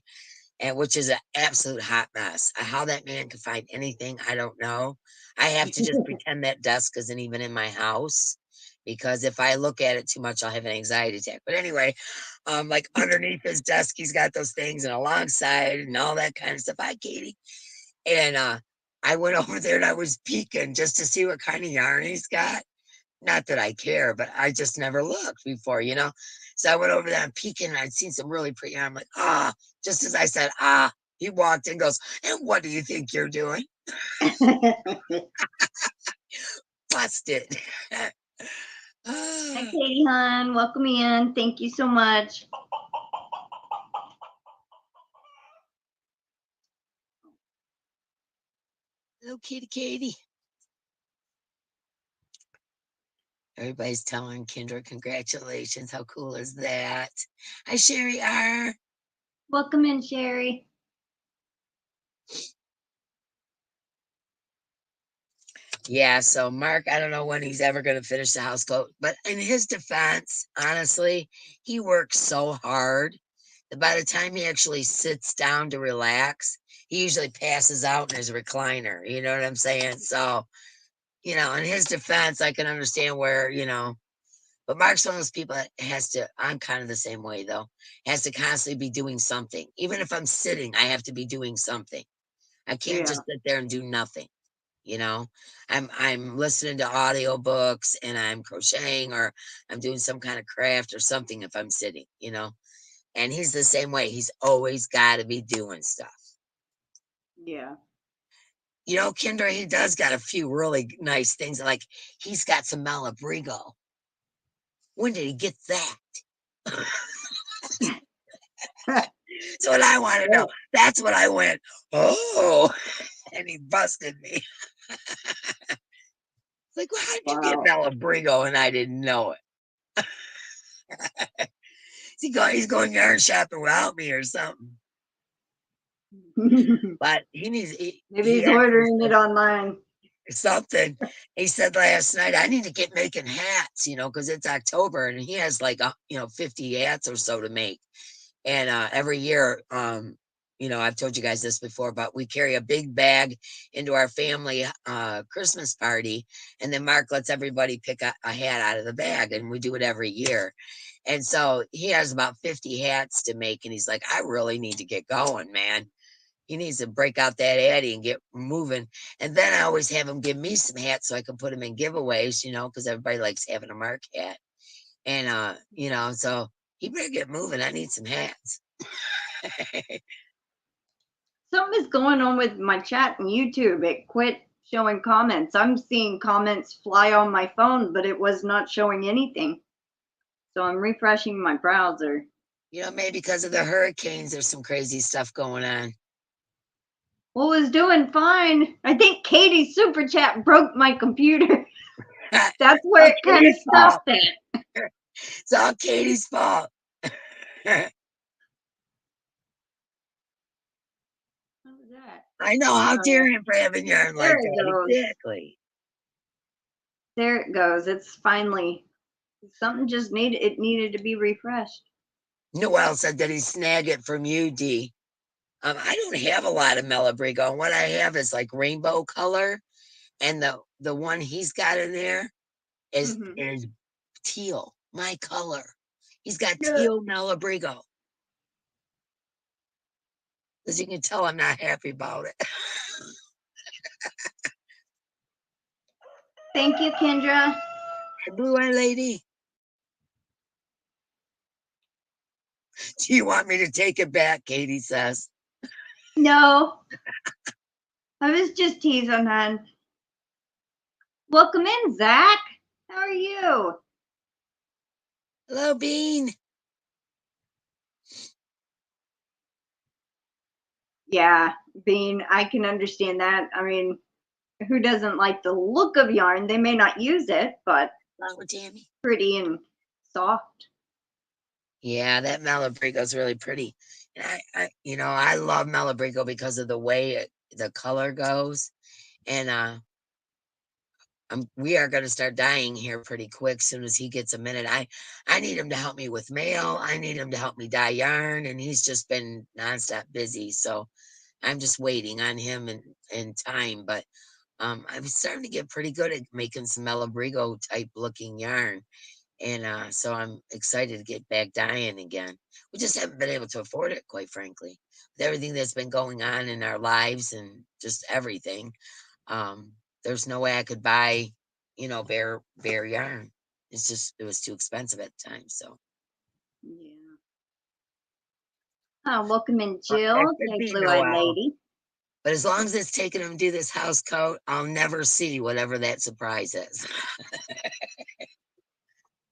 And which is an absolute hot mess. How that man could find anything, I don't know. I have to just pretend that desk isn't even in my house because if I look at it too much, I'll have an anxiety attack. But anyway, like underneath his desk, he's got those things and alongside and all that kind of stuff. Hi, Katie. And I went over there and I was peeking just to see what kind of yarn he's got. Not that I care, but I just never looked before, So I went over there and peeking and I'd seen some really pretty yarn. I'm like, just as I said, he walked in and goes, and what do you think you're doing? Busted. Hi, Katie, hon. Welcome in. Thank you so much. Hello, Katie. Everybody's telling Kendra congratulations. How cool is that? Hi, Sherry R. Welcome in, Sherry. Yeah, so Mark, I don't know when he's ever going to finish the house coat, but in his defense, honestly, he works so hard that by the time he actually sits down to relax, he usually passes out in his recliner. You know what I'm saying? So you know, in his defense, I can understand where, you know, but Mark's one of those people that has to, I'm kind of the same way though, has to constantly be doing something. Even if I'm sitting, I have to be doing something. I can't Yeah. just sit there and do nothing. You know, I'm listening to audiobooks and I'm crocheting or I'm doing some kind of craft or something if I'm sitting, you know. And he's the same way. He's always got to be doing stuff. Yeah. You know, Kendra, he does got a few really nice things. Like he's got some Malabrigo. When did he get that? That's what I want to know. That's what I went, oh, and he busted me. It's like, well, how did you get Malabrigo and I didn't know it? He's going yarn shopping without me or something. But he needs. Maybe he's ordering it online. Something. He said last night, I need to get making hats, you know, because it's October and he has like, 50 hats or so to make. And every year, you know, I've told you guys this before, but we carry a big bag into our family Christmas party. And then Mark lets everybody pick a hat out of the bag. And we do it every year. And so he has about 50 hats to make. And he's like, I really need to get going, man. He needs to break out that Addy and get moving. And then I always have him give me some hats so I can put them in giveaways, you know, because everybody likes having a Mark hat. And, you know, so he better get moving. I need some hats. Something is going on with my chat and YouTube. It quit showing comments. I'm seeing comments fly on my phone, but it was not showing anything. So I'm refreshing my browser. You know, maybe because of the hurricanes, there's some crazy stuff going on. Well, it was doing fine. I think Katie's super chat broke my computer. That's where it kind of stopped at. It's all Katie's fault. I know. How dare him for having yarn like that? Exactly. There it goes. It's finally something just needed to be refreshed. Noel said that he snagged it from you, D. I don't have a lot of Malabrigo. What I have is like rainbow color, and the one he's got in there is teal, my color. He's got teal Malabrigo. As you can tell, I'm not happy about it. Thank you, Kendra. Blue-eyed lady. Do you want me to take it back? Katie says. No. I was just teasing, hon. Welcome in, Zach. How are you? Hello, Bean. Yeah, Bean, I can understand that. I mean, who doesn't like the look of yarn? They may not use it, but Tammy. Pretty and soft. Yeah, that Malabrigo is really pretty. And I love Malabrigo because of the way the color goes. And we are going to start dyeing here pretty quick. Soon as he gets a minute, I need him to help me with mail. I need him to help me dye yarn, and he's just been nonstop busy. So I'm just waiting on him and time. But I'm starting to get pretty good at making some Malabrigo type looking yarn. And so I'm excited to get back dyeing again. We just haven't been able to afford it, quite frankly. With everything that's been going on in our lives and just everything, there's no way I could buy, bare yarn. It was too expensive at the time. So yeah. Oh, welcome in, Jill. Hey, blue-eyed lady. But as long as it's taking him to do this house coat, I'll never see whatever that surprise is.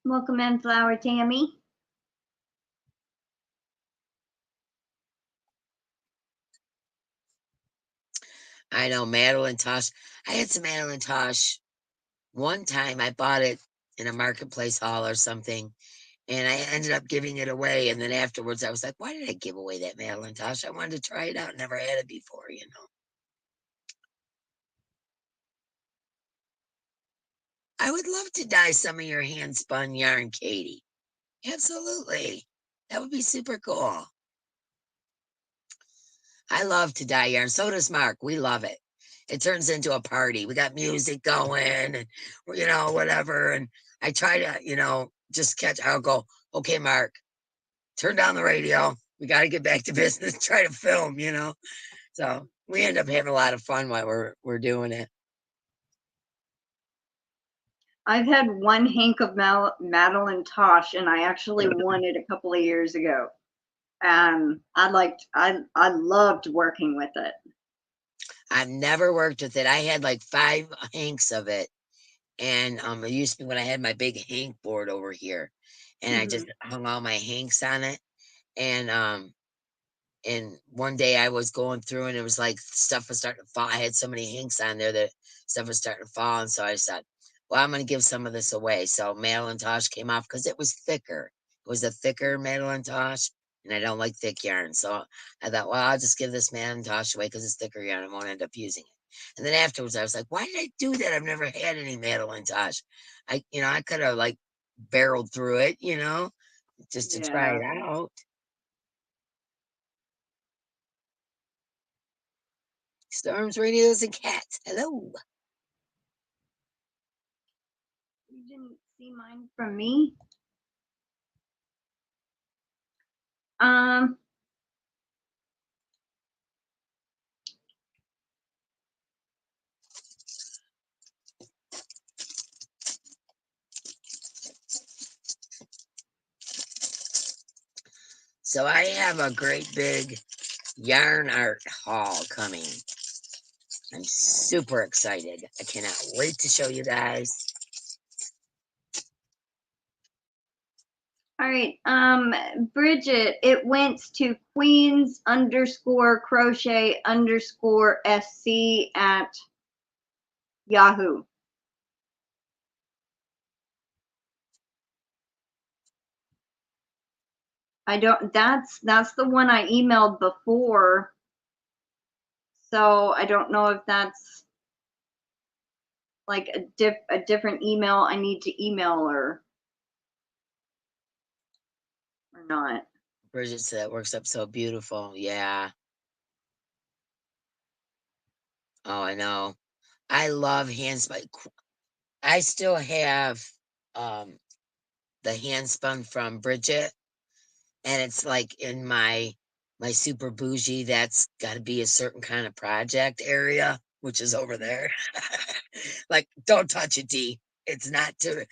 Welcome in, Flower Tammy. I know, Madeline Tosh. I had some Madeline Tosh. One time I bought it in a marketplace haul or something, and I ended up giving it away. And then afterwards, I was like, why did I give away that Madeline Tosh? I wanted to try it out. Never had it before, I would love to dye some of your hand spun yarn, Katie. Absolutely. That would be super cool. I love to dye yarn. So does Mark. We love it. it turns into a party. We got music going and, you know, whatever. And I try to, you know, just catch, I'll go, okay, Mark, turn down the radio. We got to get back to business, try to film, you know. So we end up having a lot of fun while we're doing it. I've had one hank of Madeline Tosh, and I actually won it a couple of years ago. I loved working with it. I've never worked with it. I had like 5 hanks of it. And it used to be when I had my big hank board over here. And I just hung all my hanks on it. And one day I was going through and it was like stuff was starting to fall. I had so many hanks on there that stuff was starting to fall. And so I said, well, I'm going to give some of this away. So Madeline Tosh came off because it was thicker. It was a thicker Madeline Tosh. And I don't like thick yarn. So I thought, well, I'll just give this Madeline Tosh away because it's thicker yarn. I won't end up using it. And then afterwards I was like, why did I do that? I've never had any Madeline Tosh. I could have like barreled through it, you know, just to try it out. Storms, radios, and cats. Hello. You didn't see mine from me? So I have a great big yarn art haul coming. I'm super excited. I cannot wait to show you guys. All right, Bridget, it went to queens_crochet_sc at Yahoo. That's the one I emailed before. So I don't know if that's like a different email I need to email her or not. Bridget said it works up so beautiful. Yeah. Oh, I know. I love hand spun. I still have the hand spun from Bridget, and it's like in my super bougie, that's got to be a certain kind of project area, which is over there. Like, don't touch it, D. It's not to,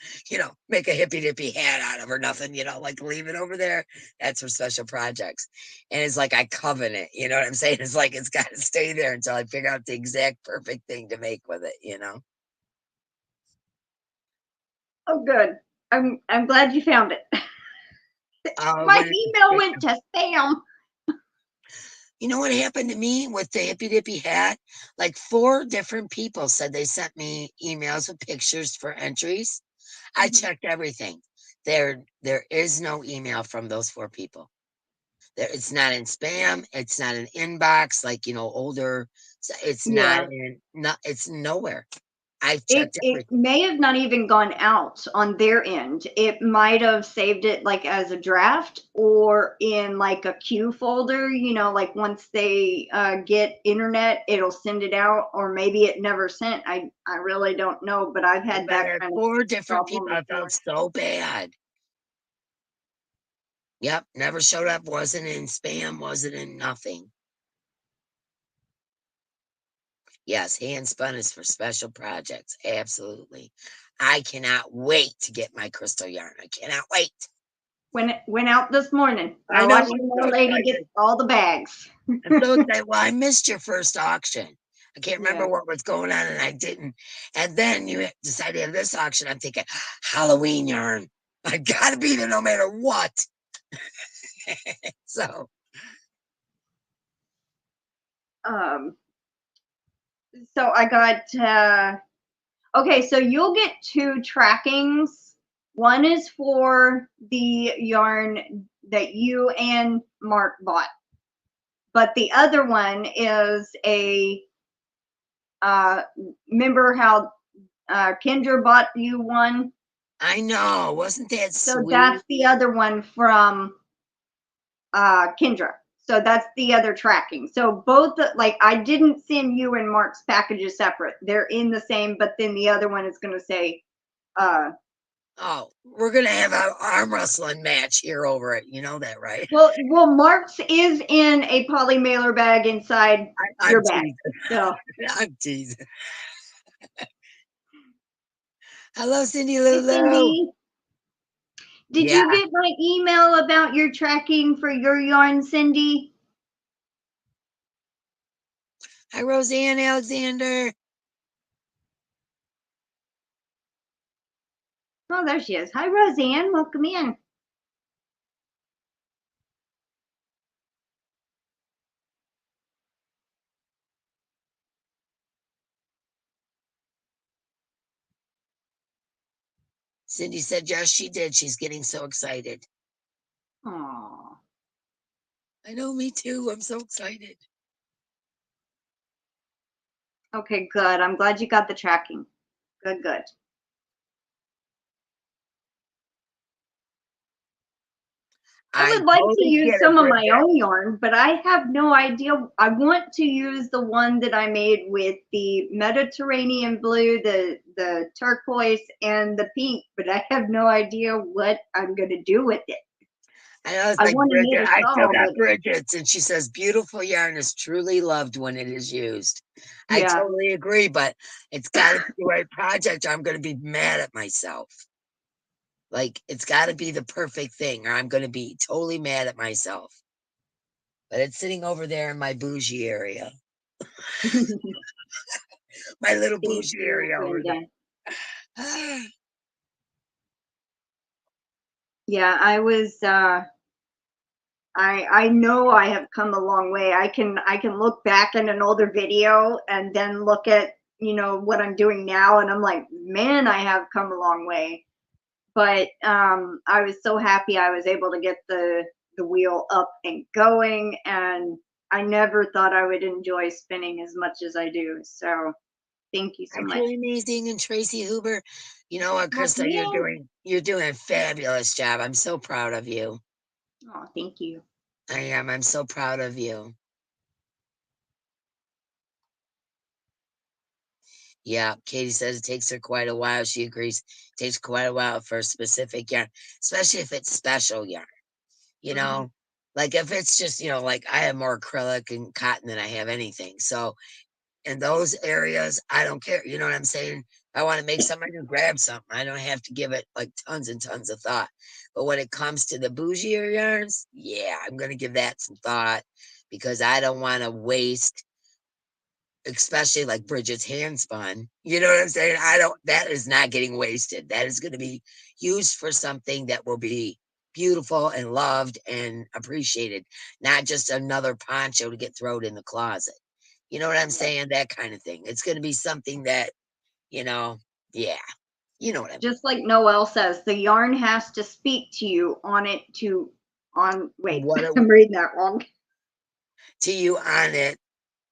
make a hippy dippy hat out of or nothing, like leave it over there. That's for special projects. And it's like I coven it, you know what I'm saying? It's like it's got to stay there until I figure out the exact perfect thing to make with it. Oh, good. I'm glad you found it. My email went to spam. You know what happened to me with the hippy dippy hat? Like 4 different people said they sent me emails with pictures for entries. I checked everything. There is no email from those 4 people. It's not in spam. It's not in inbox, like, older. It's not in, it's nowhere. I checked It may have not even gone out on their end. It might have saved it like as a draft or in like a queue folder, like once they get internet, it'll send it out, or maybe it never sent. I really don't know, but I've had that kind of 4 different people. before. I felt so bad. Yep, never showed up, wasn't in spam, wasn't in nothing. Yes, hand spun is for special projects. Absolutely. I cannot wait to get my crystal yarn. I cannot wait. When it went out this morning, I I know, watched the lady get all the bags. I'm so excited. Well, I missed your first auction. I can't remember what was going on, and I didn't. And then you decided to have this auction. I'm thinking, Halloween yarn. I gotta be there no matter what. So I got okay, so you'll get 2 trackings. One is for the yarn that you and Mark bought, but the other one is a remember how Kendra bought you one? I know, wasn't that So sweet? that's the other one from Kendra. So that's the other tracking. So both, like, I didn't send you and Mark's packages separate. They're in the same, but then the other one is going to say, oh, we're going to have an arm wrestling match here over it. You know that, right? well, Mark's is in a poly mailer bag inside your bag. So. I'm teasing. Hello, Cindy Lulu. Hey, Cindy. Did you get my email about your tracking for your yarn, Cindy? Hi, Roseann Alexander. Oh, there she is. Hi, Roseann. Welcome in. Cindy said, yes, she did. She's getting so excited. Aww. I know, me too. I'm so excited. Okay, good. I'm glad you got the tracking. Good, good. I would like to use some of my own yarn, but I have no idea. I want to use the one that I made with the Mediterranean blue, the turquoise, and the pink, but I have no idea what I'm going to do with it. I know, it's like Bridget. I still got Bridget's, and she says, beautiful yarn is truly loved when it is used. Yeah. I totally agree, but it's got to be the right project, or I'm going to be mad at myself. Like, it's got to be the perfect thing, or I'm going to be totally mad at myself. But it's sitting over there in my bougie area. My little bougie area over there. Yeah, I was I know I have come a long way. I can look back in an older video and then look at, you know, what I'm doing now, and I'm like, man, I have come a long way. But I was so happy I was able to get the wheel up and going, and I never thought I would enjoy spinning as much as I do. So thank you so much. Amazing. And Tracy Huber, you know what, Krista, you're doing a fabulous job. I'm so proud of you. Oh, thank you. I am. I'm so proud of you. Yeah, Katie says it takes her quite a while. She agrees. It takes quite a while for a specific yarn, especially if it's special yarn. You know, like if it's just, you know, like I have more acrylic and cotton than I have anything. So in those areas, I don't care. You know what I'm saying? If I want to make something, I can grab something. I don't have to give it like tons and tons of thought. But when it comes to the bougier yarns, yeah, I'm going to give that some thought because I don't want to waste, especially like Bridget's hand spun. You know what I'm saying? That is not getting wasted. That is going to be used for something that will be beautiful and loved and appreciated, not just another poncho to get thrown in the closet. You know what I'm saying? That kind of thing. It's going to be something that, you know, yeah, you know what I mean. Just like Noelle says, the yarn has to speak to you wait, I'm reading that wrong. To you on it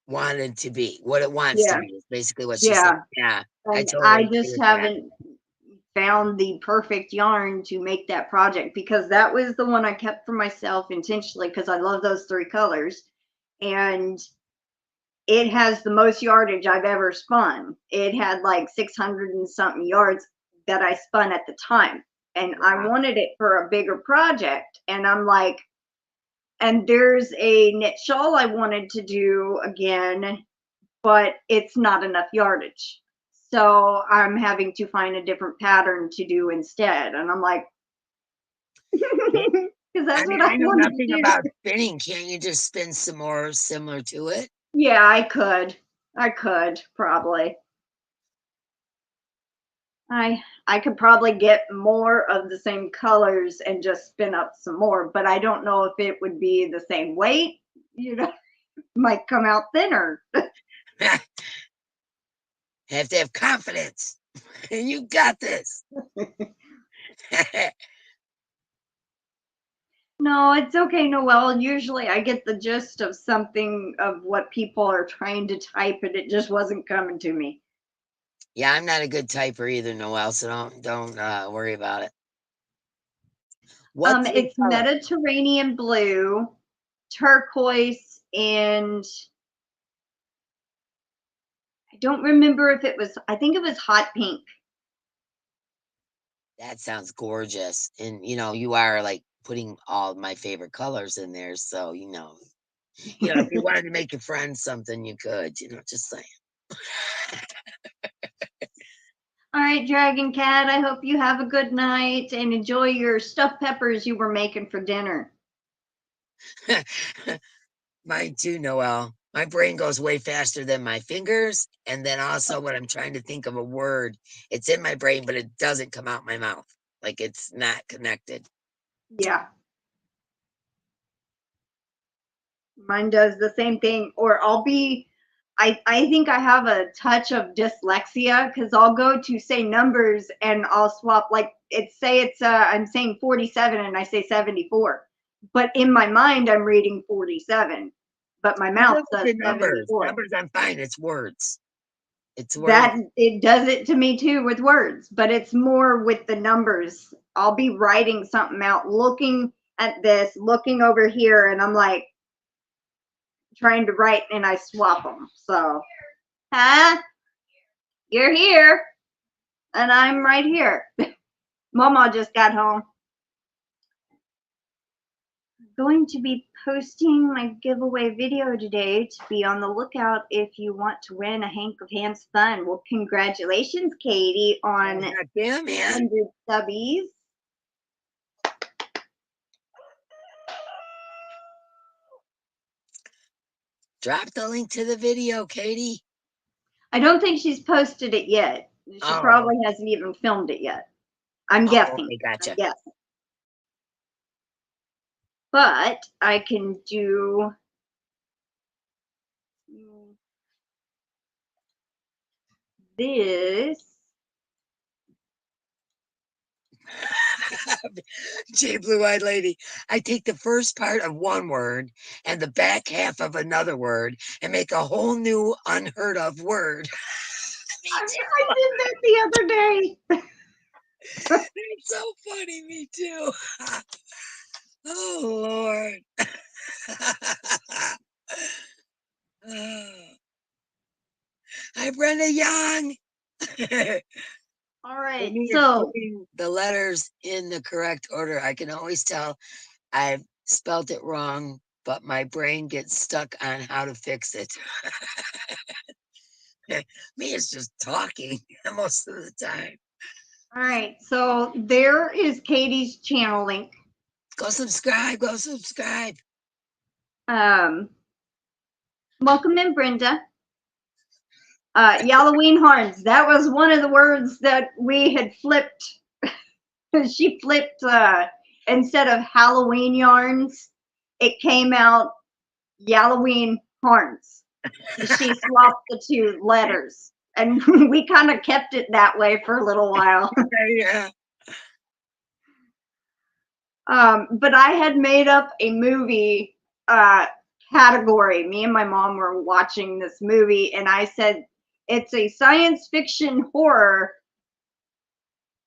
wanted to be, what it wants to be is basically what she said. Yeah. I just haven't found the perfect yarn to make that project, because that was the one I kept for myself intentionally because I love those three colors, and it has the most yardage I've ever spun. It had like 600 and something yards that I spun at the time, and I wanted it for a bigger project, and I'm like, and there's a knit shawl I wanted to do again, but it's not enough yardage. So I'm having to find a different pattern to do instead. And I'm like, because that's what I know nothing about spinning. Can't you just spin some more similar to it? Yeah, I could probably. I could probably get more of the same colors and just spin up some more, but I don't know if it would be the same weight. You know, might come out thinner. Have to have confidence. You got this. No, it's okay, Noelle. Usually I get the gist of something of what people are trying to type, and it just wasn't coming to me. Yeah, I'm not a good typer either, Noelle, so don't worry about it. It's Mediterranean blue, turquoise, and I don't remember if it was, I think it was hot pink. That sounds gorgeous. And, you know, you are like putting all my favorite colors in there. So, you know, if you wanted to make your friends something, you could, just saying. All right, Dragon Cat, I hope you have a good night and enjoy your stuffed peppers you were making for dinner. Mine too, Noelle. My brain goes way faster than my fingers. And then also when I'm trying to think of a word, it's in my brain, but it doesn't come out my mouth. Like it's not connected. Yeah. Mine does the same thing. Or I think I have a touch of dyslexia because I'll go to say numbers and I'll swap, like I'm saying 47 and I say 74. But in my mind, I'm reading 47. But my mouth says Numbers. 74. Numbers, I'm fine. It's words. It's words. That it does it to me too with words, but it's more with the numbers. I'll be writing something out, looking at this, looking over here, and I'm like trying to write and I swap them. So, you're here and I'm right here. Mama just got home. Going to be posting my giveaway video today to be on the lookout if you want to win a Hank of Hands fun. Well, congratulations, Katie, on 100 subbies. Drop the link to the video, Katie. I don't think she's posted it yet. She probably hasn't even filmed it yet. I'm guessing. Okay, gotcha. Yes. But I can do this. J Blue-Eyed Lady. I take the first part of one word and the back half of another word and make a whole new unheard of word. I did that the other day. It's so funny, me too. Oh Lord. Hi, Brenda Young. All right, so the letters in the correct order. I can always tell I've spelled it wrong, but my brain gets stuck on how to fix it. Me, it's just talking most of the time. All right, so there is Katie's channel link. Go subscribe. Go subscribe. Welcome in, Brenda. Halloween horns. That was one of the words that we had flipped. She flipped instead of Halloween yarns, it came out Halloween horns. She swapped the two letters, and we kind of kept it that way for a little while. Yeah. But I had made up a movie category. Me and my mom were watching this movie, and I said it's a science fiction horror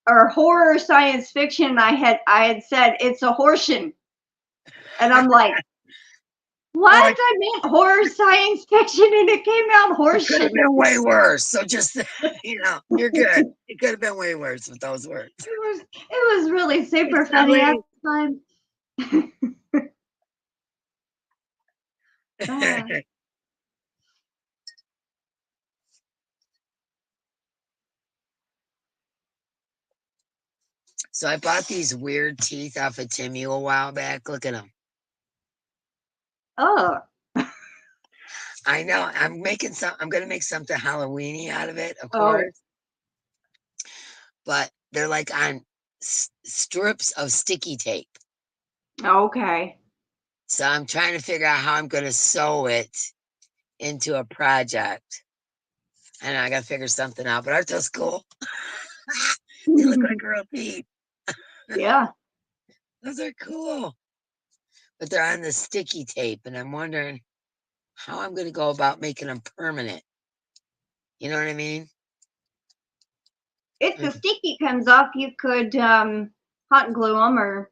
or horror science fiction. I had said it's a horseshoe, and I'm like, what? I meant horror science fiction, and it came out horseshoe. It could have been way worse. So just you're good. It could have been way worse with those words. It was really super funny at the time. So I bought these weird teeth off of Timmy a while back. Look at them. Oh. I know. I'm going to make something Halloweeny out of it, of course. But they're like on strips of sticky tape. Okay. So I'm trying to figure out how I'm going to sew it into a project. And I got to figure something out. But aren't those cool? They look like real teeth. Yeah. Those are cool. But they're on the sticky tape. And I'm wondering how I'm going to go about making them permanent. You know what I mean? If the sticky comes off, you could hot glue them or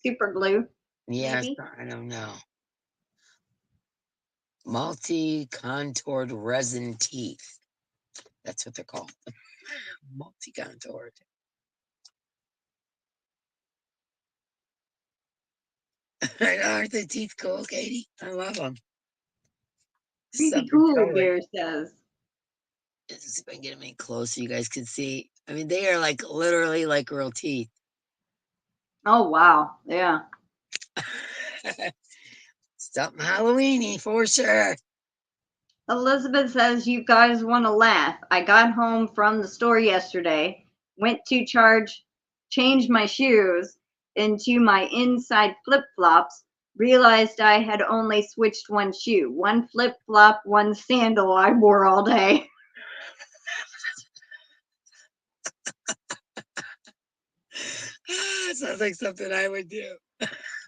super glue. Yes, maybe. I don't know. multi-contoured resin teeth. That's what they're called. Multi-contoured. Aren't the teeth cool, Katie? I love them. Pretty cool, Bear says. Let's see if I can get them in close so you guys can see. I mean, they are like literally like real teeth. Oh, wow. Yeah. Something Halloweeny for sure. Elizabeth says, you guys want to laugh. I got home from the store yesterday, went to change my shoes into my inside flip-flops, realized I had only switched one shoe. One flip-flop, one sandal I wore all day. Sounds like something I would do.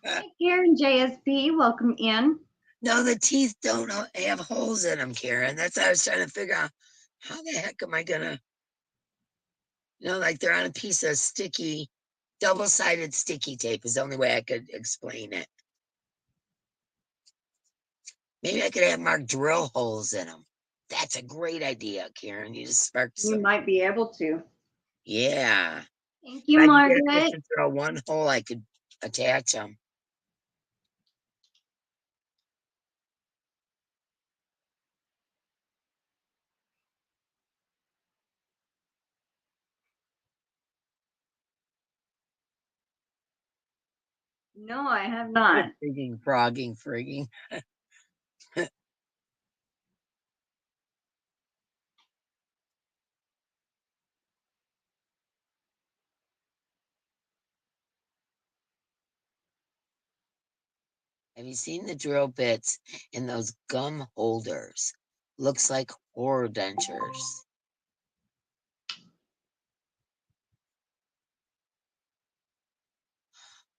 Hey, Karen JSP, welcome in. No, the teeth don't have holes in them, Karen. That's what I was trying to figure out. How the heck am I gonna, like they're on a piece of sticky, double-sided sticky tape is the only way I could explain it. Maybe I could have Mark drill holes in them. That's a great idea, Karen. You just sparked some. You might be able to. Yeah. Thank you, If I Margaret. could get it to throw one hole, I could attach them. No, I have not. Frigging. Have you seen the drill bits in those gum holders? Looks like horror dentures.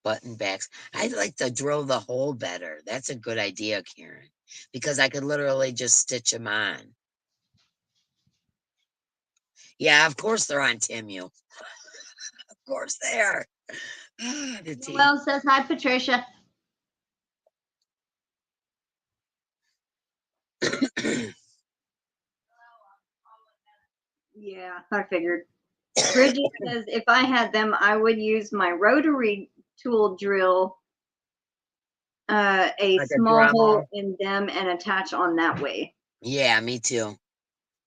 Button backs. I'd like to drill the hole better. That's a good idea, Karen, because I could literally just stitch them on. Yeah, of course they're on Timu. Of course they are. Well, says hi, Patricia. Yeah, I figured. Bridget says if I had them, I would use my rotary tool drill a like small hole in them and attach on that way. Yeah, me too.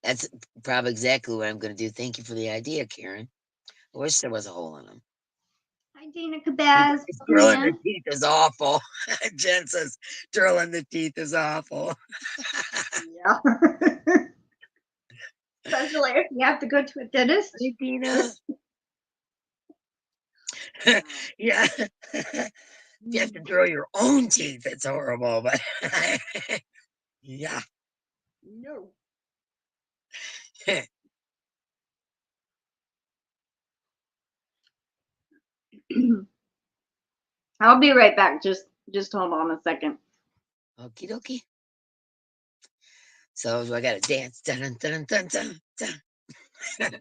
That's probably exactly what I'm going to do. Thank you for the idea, Karen. I wish there was a hole in them. Hi, Dana Cabaz. Drilling the teeth is awful. Jen says drilling the teeth is awful. Yeah. Especially if you have to go to a dentist. Hey, Dina. Yeah. You have to drill your own teeth. It's horrible, but yeah. No. I'll be right back. Just hold on a second. Okie dokie. So I got to dance. Dun, dun, dun, dun, dun.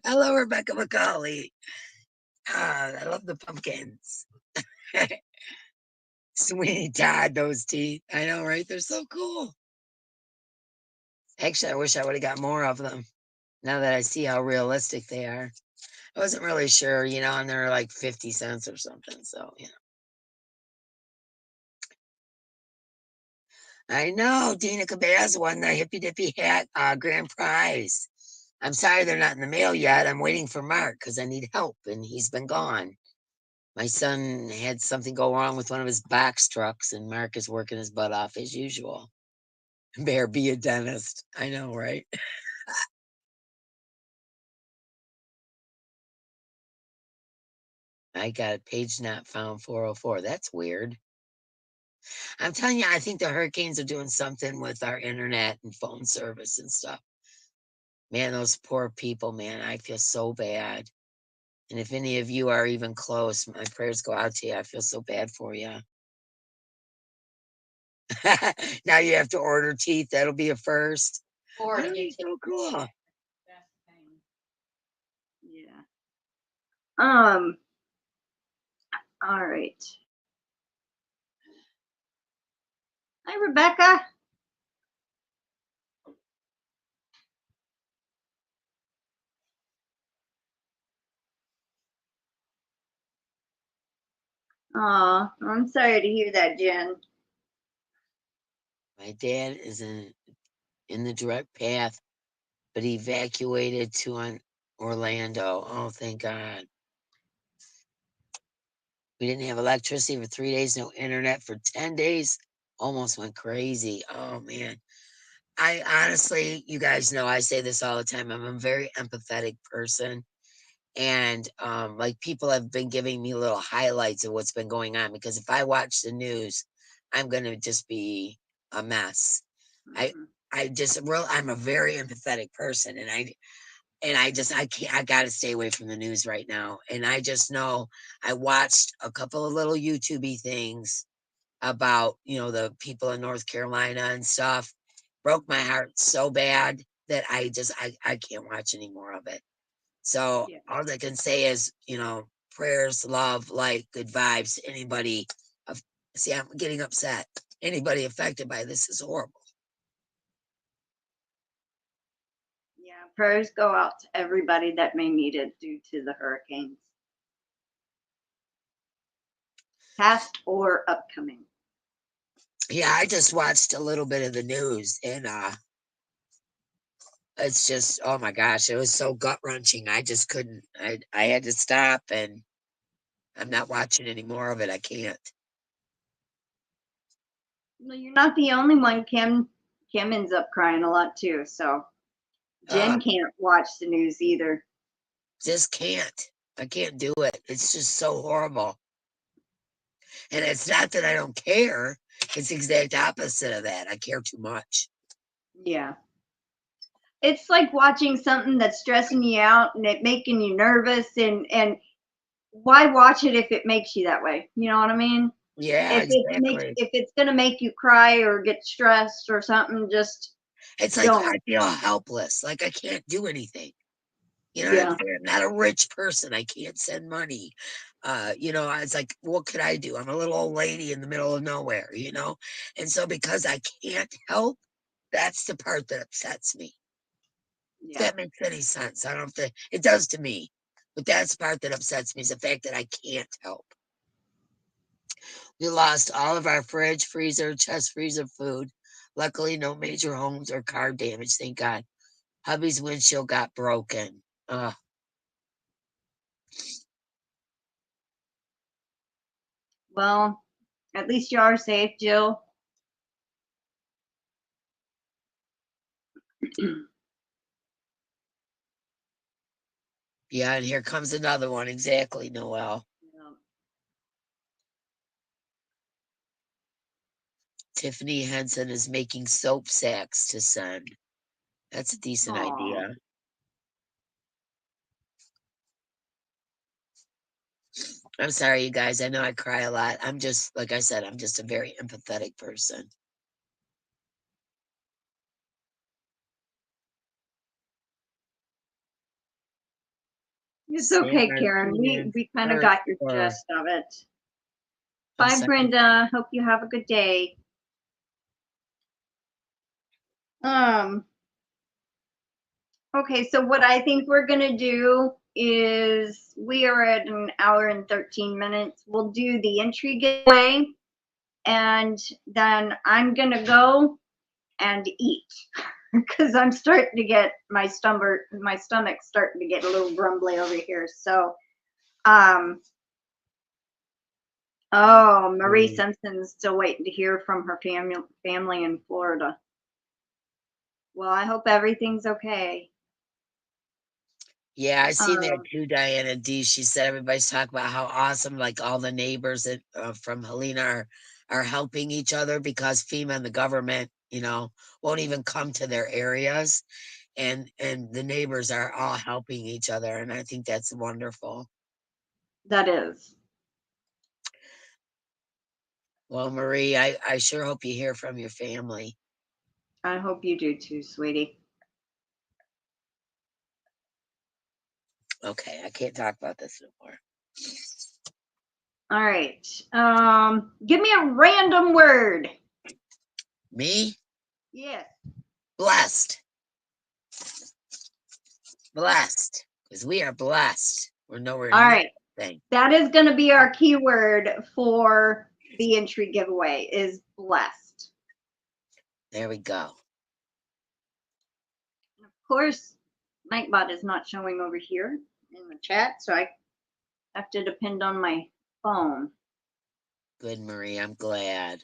Hello, Rebecca McCauley. I love the pumpkins. Sweeney Todd, those teeth. I know, right? They're so cool. Actually, I wish I would have got more of them. Now that I see how realistic they are. I wasn't really sure, and they're like 50 cents or something. So, I know Dina Cabaz won the Hippy Dippy Hat grand prize. I'm sorry they're not in the mail yet. I'm waiting for Mark because I need help and he's been gone. My son had something go wrong with one of his box trucks and Mark is working his butt off as usual. Bear, be a dentist. I know, right? I got a page not found 404. That's weird. I'm telling you, I think the hurricanes are doing something with our internet and phone service and stuff. Man, those poor people, man, I feel so bad. And if any of you are even close, my prayers go out to you. I feel so bad for you. Now you have to order teeth. That'll be a first. Or that'll be so cool. Yeah. All right. Hi, Rebecca. Oh, I'm sorry to hear that, Jen. My dad is in the direct path, but evacuated to Orlando. Oh, thank God. We didn't have electricity for 3 days, no internet for 10 days. Almost went crazy. Oh, man. I honestly, you guys know I say this all the time. I'm a very empathetic person. And like people have been giving me little highlights of what's been going on, because if I watch the news, I'm gonna just be a mess. I Mhm. I'm a very empathetic person, and I can't, I gotta stay away from the news right now. And I just know I watched a couple of little YouTube things about, the people in North Carolina and stuff. Broke my heart so bad that I can't watch any more of it. So Yeah. all I can say is, prayers, love, light, good vibes to anybody. See, I'm getting upset. Anybody affected by this is horrible. Yeah. Prayers go out to everybody that may need it due to the hurricanes, past or upcoming. Yeah, I just watched a little bit of the news, and it's just, oh my gosh, it was so gut wrenching. I just couldn't. I had to stop, and I'm not watching any more of it. I can't. Well, you're not the only one. Kim ends up crying a lot too. So Uh, Jen can't watch the news either. just can't. I can't do it. It's just so horrible. And it's not that I don't care. It's the exact opposite of that. I care too much. Yeah. It's like watching something that's stressing you out and it making you nervous, and why watch it if it makes you that way? You know what I mean? Yeah, exactly. If it's gonna make you cry or get stressed or something, just It's like don't. I feel helpless. Like I can't do anything. You know what I'm Yeah. saying? I'm not a rich person. I can't send money. It's like, what could I do? I'm a little old lady in the middle of nowhere. And so because I can't help, that's the part that upsets me. If Yeah. that makes any sense. I don't think it does to me. But that's the part that upsets me, is the fact that I can't help. We lost all of our fridge, freezer, chest freezer food. Luckily, no major homes or car damage, thank God. Hubby's windshield got broken. Well, at least you are safe, Jill. Yeah, and here comes another one. Exactly, Noel. Tiffany Henson is making soap sacks to send. That's a decent Aw. idea. I'm sorry, you guys. I know I cry a lot. I'm just, like I said, I'm just a very empathetic person. It's San okay, Karen. Martin, We kind of Earth got your or gist of it. I'm Bye, sorry. Brenda. Hope you have a good day. Um, okay, so what I think we're gonna do is we are at an hour and 13 minutes. We'll do the entry giveaway, and then I'm gonna go and eat because I'm starting to get my stomach's starting to get a little grumbly over here. So, um, oh, Marie Simpson's still waiting to hear from her family in Florida. Well, I hope everything's okay. Yeah, I seen that Um, too, Diana D. She said everybody's talking about how awesome, like all the neighbors from Helena are helping each other, because FEMA and the government, won't even come to their areas, and the neighbors are all helping each other, and I think that's wonderful. that is. Well, Marie, I sure hope you hear from your family. I hope you do too, sweetie. Okay, I can't talk about this anymore. All right. Give me a random word. Me? Yes. Blessed. Blessed. Because we are blessed. We're nowhere All near. right. That is going to be our keyword for the entry giveaway is blessed. There we go. Of course, Nightbot is not showing over here in the chat, so I have to depend on my phone. Good, Marie. I'm glad.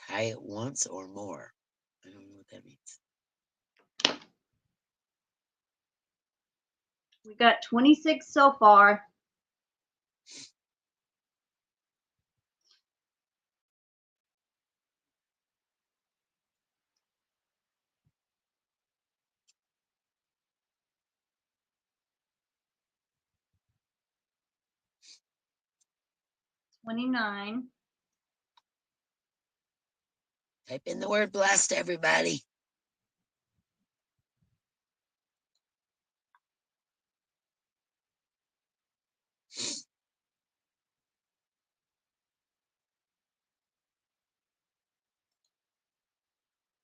Tie it once or more. I don't know what that means. We got 26 so far. $29. Type in the word blessed, everybody.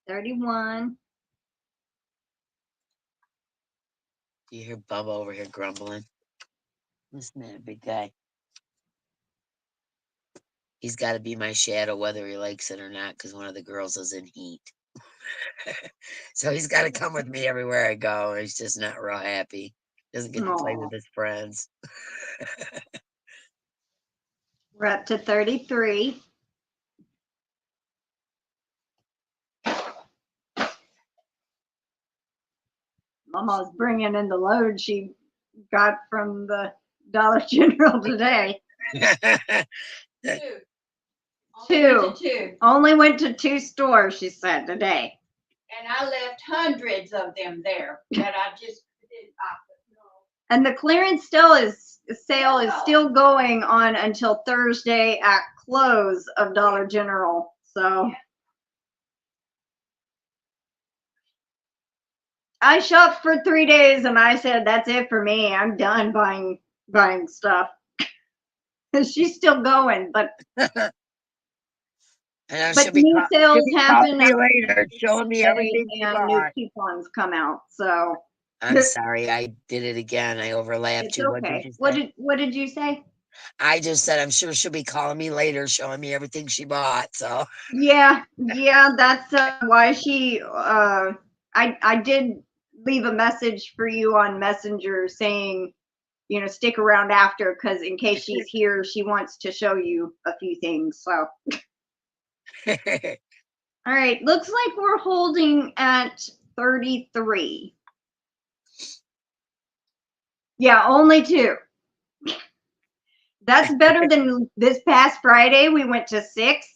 $31. Do you hear Bubba over here grumbling? Listen to that big guy. He's got to be my shadow whether he likes it or not because one of the girls is in heat. So he's got to come with me everywhere I go. He's just not real happy. Doesn't get to play with his friends. We're up to 33. Mama's bringing in the load she got from the Dollar General today. Two. Only went to 2 stores, she said, today. And I left hundreds of them there that I just didn't. And the clearance sale is still going on until Thursday at close of Dollar General. So I shopped for 3 days and I said, that's it for me. I'm done buying stuff. She's still going, but new sales happen later, showing me everything and new coupons come out. So I'm sorry, I did it again. I overlapped it's you. okay. What did you say? I just said I'm sure she'll be calling me later, showing me everything she bought. So yeah, that's why she. I did leave a message for you on Messenger saying, stick around after because in case she's here, she wants to show you a few things. So. All right, looks like we're holding at 33. Yeah, only 2. That's better than this past Friday. We went to 6.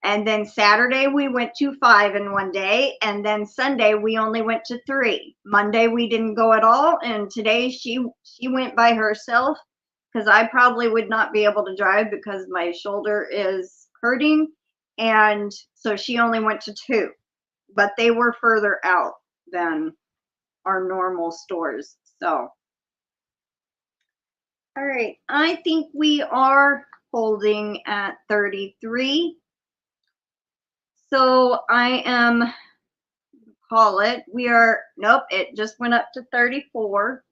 And then Saturday we went to 5 in one day. And then Sunday we only went to 3. Monday we didn't go at all. And today she went by herself because I probably would not be able to drive because my shoulder is hurting. And so she only went to 2. But they were further out than our normal stores. So. All right, I think we are holding at 33. So I am, call it, nope, it just went up to 34.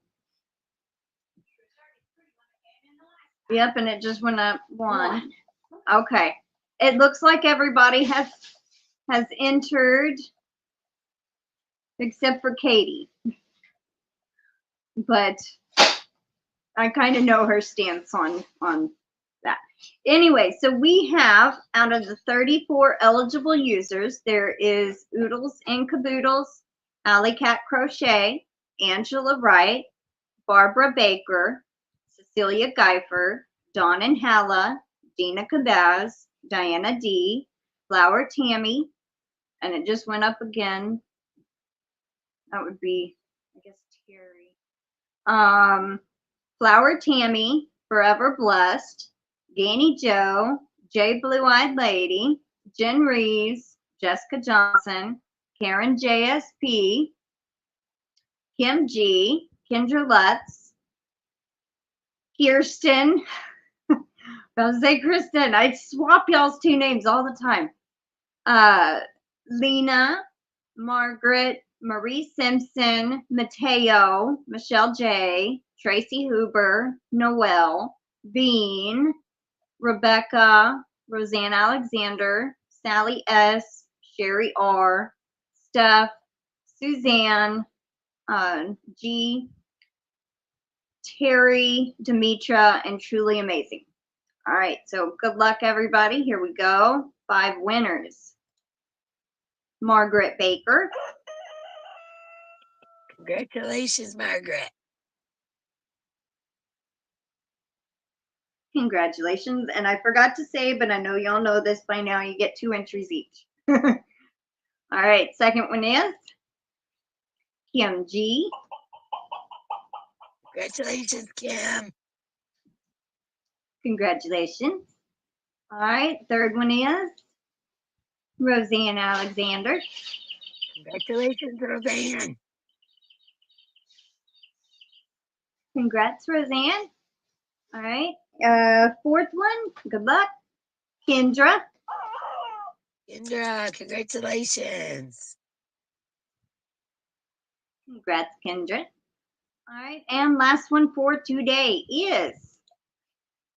Yep, and it just went up 1. Okay, it looks like everybody has entered except for Katie. But I kind of know her stance on that. Anyway, so we have, out of the 34 eligible users, there is Oodles and Caboodles, Alley Cat Crochet, Angela Wright, Barbara Baker, Cecilia Geifer, Dawn and Halla, Dina Cabaz, Diana D, Flower Tammy, and it just went up again. That would be, I guess, Terry. Flower Tammy, Forever Blessed, Ganni Joe, J Blue Eyed Lady, Jen Reeves, Jessica Johnson, Karen JSP, Kim G, Kendra Lutz, Kirsten, I was say Kristen. I swap y'all's two names all the time. Lena, Margaret, Marie Simpson, Mateo, Michelle J, Tracy Huber, Noelle, Bean, Rebecca, Roseann Alexander, Sally S, Sherry R, Steph, Suzanne, G, Terry, Demetra, and Truly Amazing. All right, so good luck, everybody. Here we go. 5 winners. Margaret Baker. Congratulations, Margaret. Congratulations. And I forgot to say, but I know y'all know this by now, you get 2 entries each. All right, second one is Kim G. Congratulations, Kim. Congratulations. All right, third one is Roseann Alexander. Congratulations, Roseann. Congrats, Roseann. All right, fourth one, good luck. Kendra. Kendra, congratulations. Congrats, Kendra. All right, and last one for today is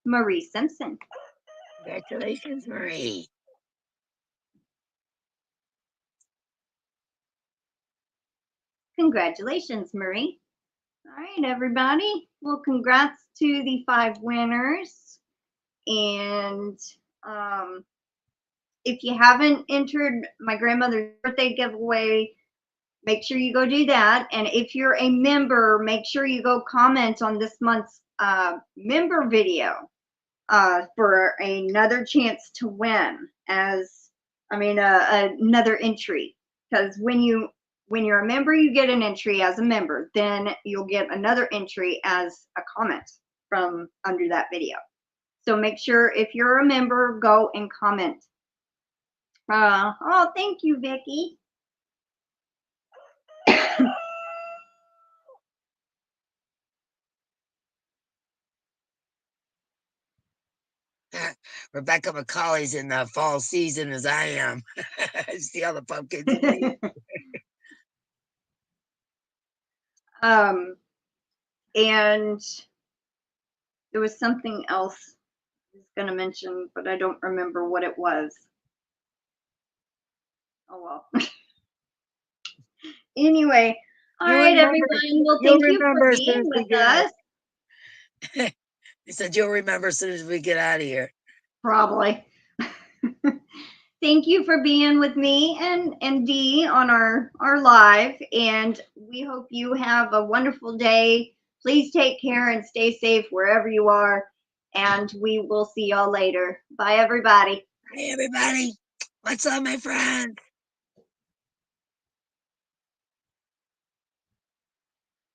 Marie Simpson. Congratulations, Marie. Congratulations, Marie. All right, everybody. Well, congrats to the 5 winners. And if you haven't entered my grandmother's birthday giveaway, make sure you go do that. And if you're a member, make sure you go comment on this month's member video for another chance to win, another entry. Because when you're a member, you get an entry as a member. Then you'll get another entry as a comment from under that video. So make sure if you're a member, go and comment. Oh, thank you, Vicki. Rebecca McCauley's in the fall season as I am. See all the pumpkins. And there was something else I was going to mention, but I don't remember what it was. Oh, well. Anyway, all right, everyone. Well, thank you for being with us. He said you'll remember as soon as we get out of here. Probably. Thank you for being with me and Dee on our live, and we hope you have a wonderful day. Please take care and stay safe wherever you are, and we will see y'all later. Bye, everybody. Hey, everybody. What's up, my friends?